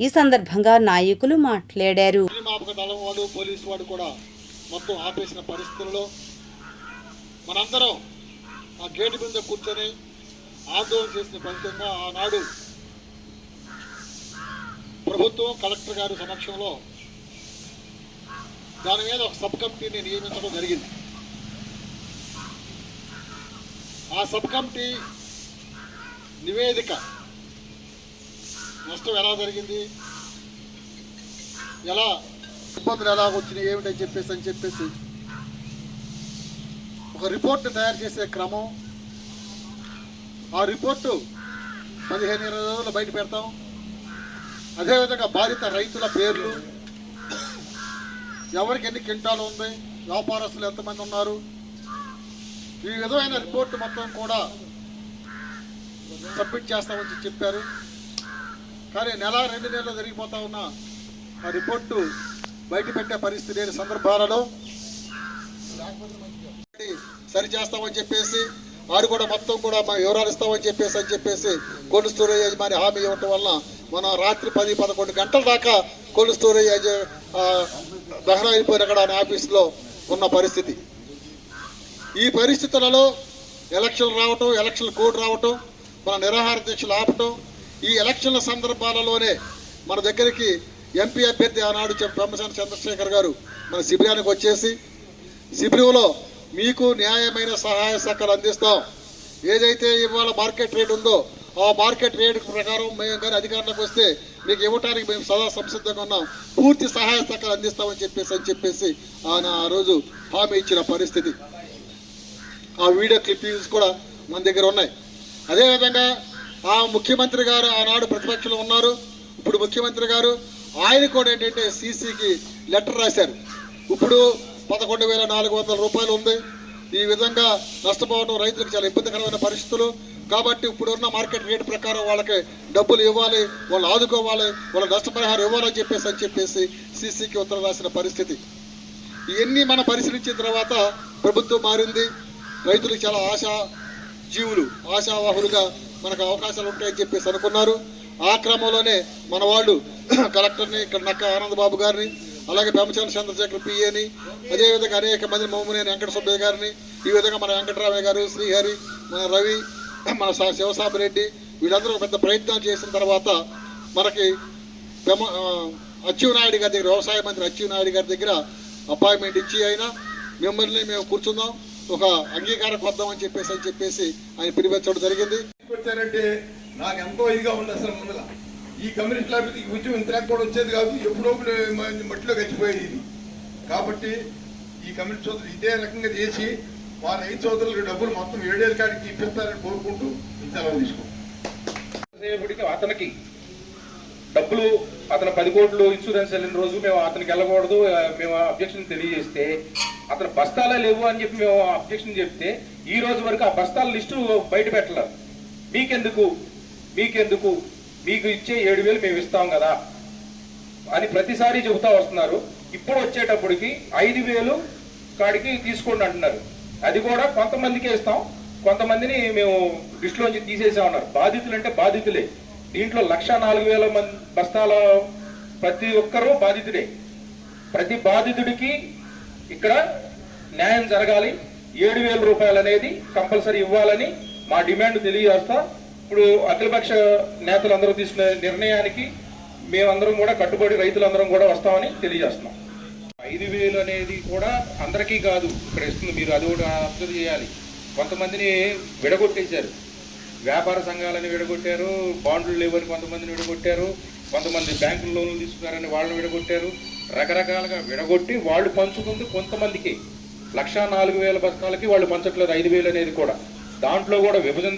ఈ సందర్భంగా నాయకులు మాట్లాడారు. పోలీసు వాడు కూడా మొత్తం ఆపేసిన పరిస్థితుల్లో మనందరం ఆ గేటు మీద కూర్చొని ఆందోళన చేసిన ఫలితంగా ఆనాడు ప్రభుత్వం కలెక్టర్ గారి సమక్షంలో దాని మీద ఒక సబ్ కమిటీని నియమించడం జరిగింది. ఆ సబ్ కమిటీ నివేదిక నష్టం ఎలా జరిగింది, ఎలా ఇబ్బందులు ఎలా వచ్చినాయి, ఏమిటని చెప్పేసి ఒక రిపోర్ట్ తయారు చేసే క్రమం, ఆ రిపోర్టు 15-20 రోజులు బయట పెడతాం. అదేవిధంగా బాధిత రైతుల పేర్లు, ఎవరికి ఎన్ని క్వింటాలు ఉంది, వ్యాపారస్తులు ఎంతమంది ఉన్నారు, ఈ విధమైన రిపోర్టు మొత్తం కూడా సబ్మిట్ చేస్తామని చెప్పారు. కానీ నెల 2 నెలలు జరిగిపోతా ఉన్న ఆ రిపోర్టు బయట పెట్టే పరిస్థితి లేని సందర్భాలలో సరి చేస్తామని చెప్పేసి ఆడు కూడా మొత్తం కూడా మా వివరాలు ఇస్తామని చెప్పేసి కోల్డ్ స్టోరేజ్ యజమాని హామీ ఇవ్వటం వల్ల మనం రాత్రి 10-11 గంటల దాకా కోల్డ్ స్టోరేజ్ దహన అయిపోయిన అక్కడ ఆఫీస్లో ఉన్న పరిస్థితి. ఈ పరిస్థితులలో ఎలక్షన్లు రావటం, ఎలక్షన్ కోడ్ రావటం, మన నిరాహార దీక్షలు ఆపటం, ఈ ఎలక్షన్ల సందర్భాలలోనే మన దగ్గరికి ఎంపీ అభ్యర్థి ఆనాడు పెమ్మసాని చంద్రశేఖర్ గారు మన శిబిరానికి వచ్చేసి శిబిరంలో మీకు న్యాయమైన సహాయ సహకారాలు అందిస్తాం, ఏదైతే ఇవాళ మార్కెట్ రేట్ ఉందో ఆ మార్కెట్ రేట్ ప్రకారం మేము కానీ అధికారంలోకి వస్తే మీకు ఇవ్వడానికి మేము సదా సంసిద్ధంగా ఉన్నాం, పూర్తి సహాయ సహకారాలు అందిస్తామని చెప్పేసి ఆయన ఆ రోజు హామీ ఇచ్చిన పరిస్థితి. ఆ వీడియో క్లిప్పింగ్స్ కూడా మన దగ్గర ఉన్నాయి. అదేవిధంగా ఆ ముఖ్యమంత్రి గారు ఆనాడు ప్రతిపక్షంలో ఉన్నారు, ఇప్పుడు ముఖ్యమంత్రి గారు ఆయన కూడా ఏంటంటే సీసీకి లెటర్ రాశారు. ఇప్పుడు 11,400 రూపాయలు ఉంది. ఈ విధంగా నష్టపోవడం రైతులకు చాలా ఇబ్బందికరమైన పరిస్థితులు కాబట్టి ఇప్పుడున్న మార్కెట్ రేటు ప్రకారం వాళ్ళకి డబ్బులు ఇవ్వాలి, వాళ్ళు ఆదుకోవాలి, వాళ్ళ నష్టపరిహారం ఇవ్వాలని చెప్పేసి సీసీకి ఉత్తరం రాసిన పరిస్థితి. ఇవన్నీ మనం పరిశీలించిన తర్వాత ప్రభుత్వం మారింది, రైతులకు చాలా ఆశావాహులుగా మనకు అవకాశాలు ఉంటాయని చెప్పేసి అనుకున్నారు. ఆ క్రమంలోనే మన వాళ్ళు కలెక్టర్ని, ఇక్కడ నక్క ఆనందబాబు గారిని, అలాగే పెమ్మసాని చంద్రశేఖర్ పిఏని, అదేవిధంగా అనేక మంది మోమునేని వెంకట సుబ్బయ్య గారిని, ఈ విధంగా మన వెంకటరామయ్య గారు, శ్రీహరి, మన రవి, మన శివసామిరెడ్డి వీళ్ళందరూ పెద్ద ప్రయత్నాలు చేసిన తర్వాత మనకి అచ్చెన్నాయుడు గారి దగ్గర, వ్యవసాయ మంత్రి అచ్చెన్నాయుడు గారి దగ్గర అపాయింట్మెంట్ ఇచ్చి అయినా మిమ్మల్ని మేము కూర్చుందాం, ఒక అంగీకారం వద్దామని చెప్పేసి ఆయన పిలిపించడం జరిగింది. వచ్చారంటే నాకు ఎంతో ఇదిగా ఉంది. అసలు ముందర ఈ కమ్యూనిస్ట్ లేకపోతే ఈ ఉద్యమం ఇంత కూడా వచ్చేది కాదు, ఎప్పుడో మట్టిలో గచ్చిపోయేది ఇది. కాబట్టి ఈ కమ్యూనిస్ట్ సోదరులు ఇదే రకంగా చేసి వారి రైతు సోదరులకు డబ్బులు మొత్తం 7 ఏళ్ళ కాడికి ఇప్పిస్తారని కోరుకుంటూ సెలవు తీసుకుంటాం. అతనికి డబ్బులు అతను 10 కోట్లు ఇన్సూరెన్స్ వెళ్ళిన రోజు మేము అతనికి వెళ్ళకూడదు, మేము అబ్జెక్షన్ తెలియజేస్తే అతను బస్తాలే లేవు అని చెప్పి మేము అబ్జెక్షన్ చెప్తే ఈ రోజు వరకు ఆ బస్తాల లిస్టు బయట పెట్టలేదు. మీకెందుకు మీకు ఇచ్చే 7,000 మేము ఇస్తాం కదా అని ప్రతిసారి చెబుతా వస్తున్నారు. ఇప్పుడు వచ్చేటప్పటికి 5,000 కాడికి తీసుకోండి అంటున్నారు. అది కూడా కొంతమందికే ఇస్తాం, కొంతమందిని మేము లిస్టులోంచి తీసేసామన్నారు. బాధితులు అంటే బాధితులే. దీంట్లో 1,04,000 బస్తాల ప్రతి ఒక్కరూ బాధితుడే. ప్రతి బాధితుడికి ఇక్కడ న్యాయం జరగాలి, 7,000 రూపాయలు అనేది కంపల్సరీ ఇవ్వాలని మా డిమాండ్ తెలియజేస్తా. ఇప్పుడు అఖిలపక్ష నేతలందరూ తీసుకునే నిర్ణయానికి మేమందరం కూడా కట్టుబడి రైతులందరం కూడా వస్తామని తెలియజేస్తున్నాం. 5,000 అనేది కూడా అందరికీ కాదు ఇక్కడ ఇస్తుంది, మీరు అది కూడా అబ్జర్వ్ చేయాలి. కొంతమందిని విడగొట్టేశారు, వ్యాపార సంఘాలని విడగొట్టారు, బాండ్లు లేవని కొంతమందిని విడగొట్టారు, కొంతమంది బ్యాంకుల లోన్లు తీసుకున్నారని వాళ్ళని విడగొట్టారు. రకరకాలుగా విడగొట్టి వాళ్ళు పంచుతుంది కొంతమందికి. 1,04,000 బస్తాలకి వాళ్ళు పంచట్లేదు 5,000 అనేది కూడా. దాంట్లో కూడా విభజన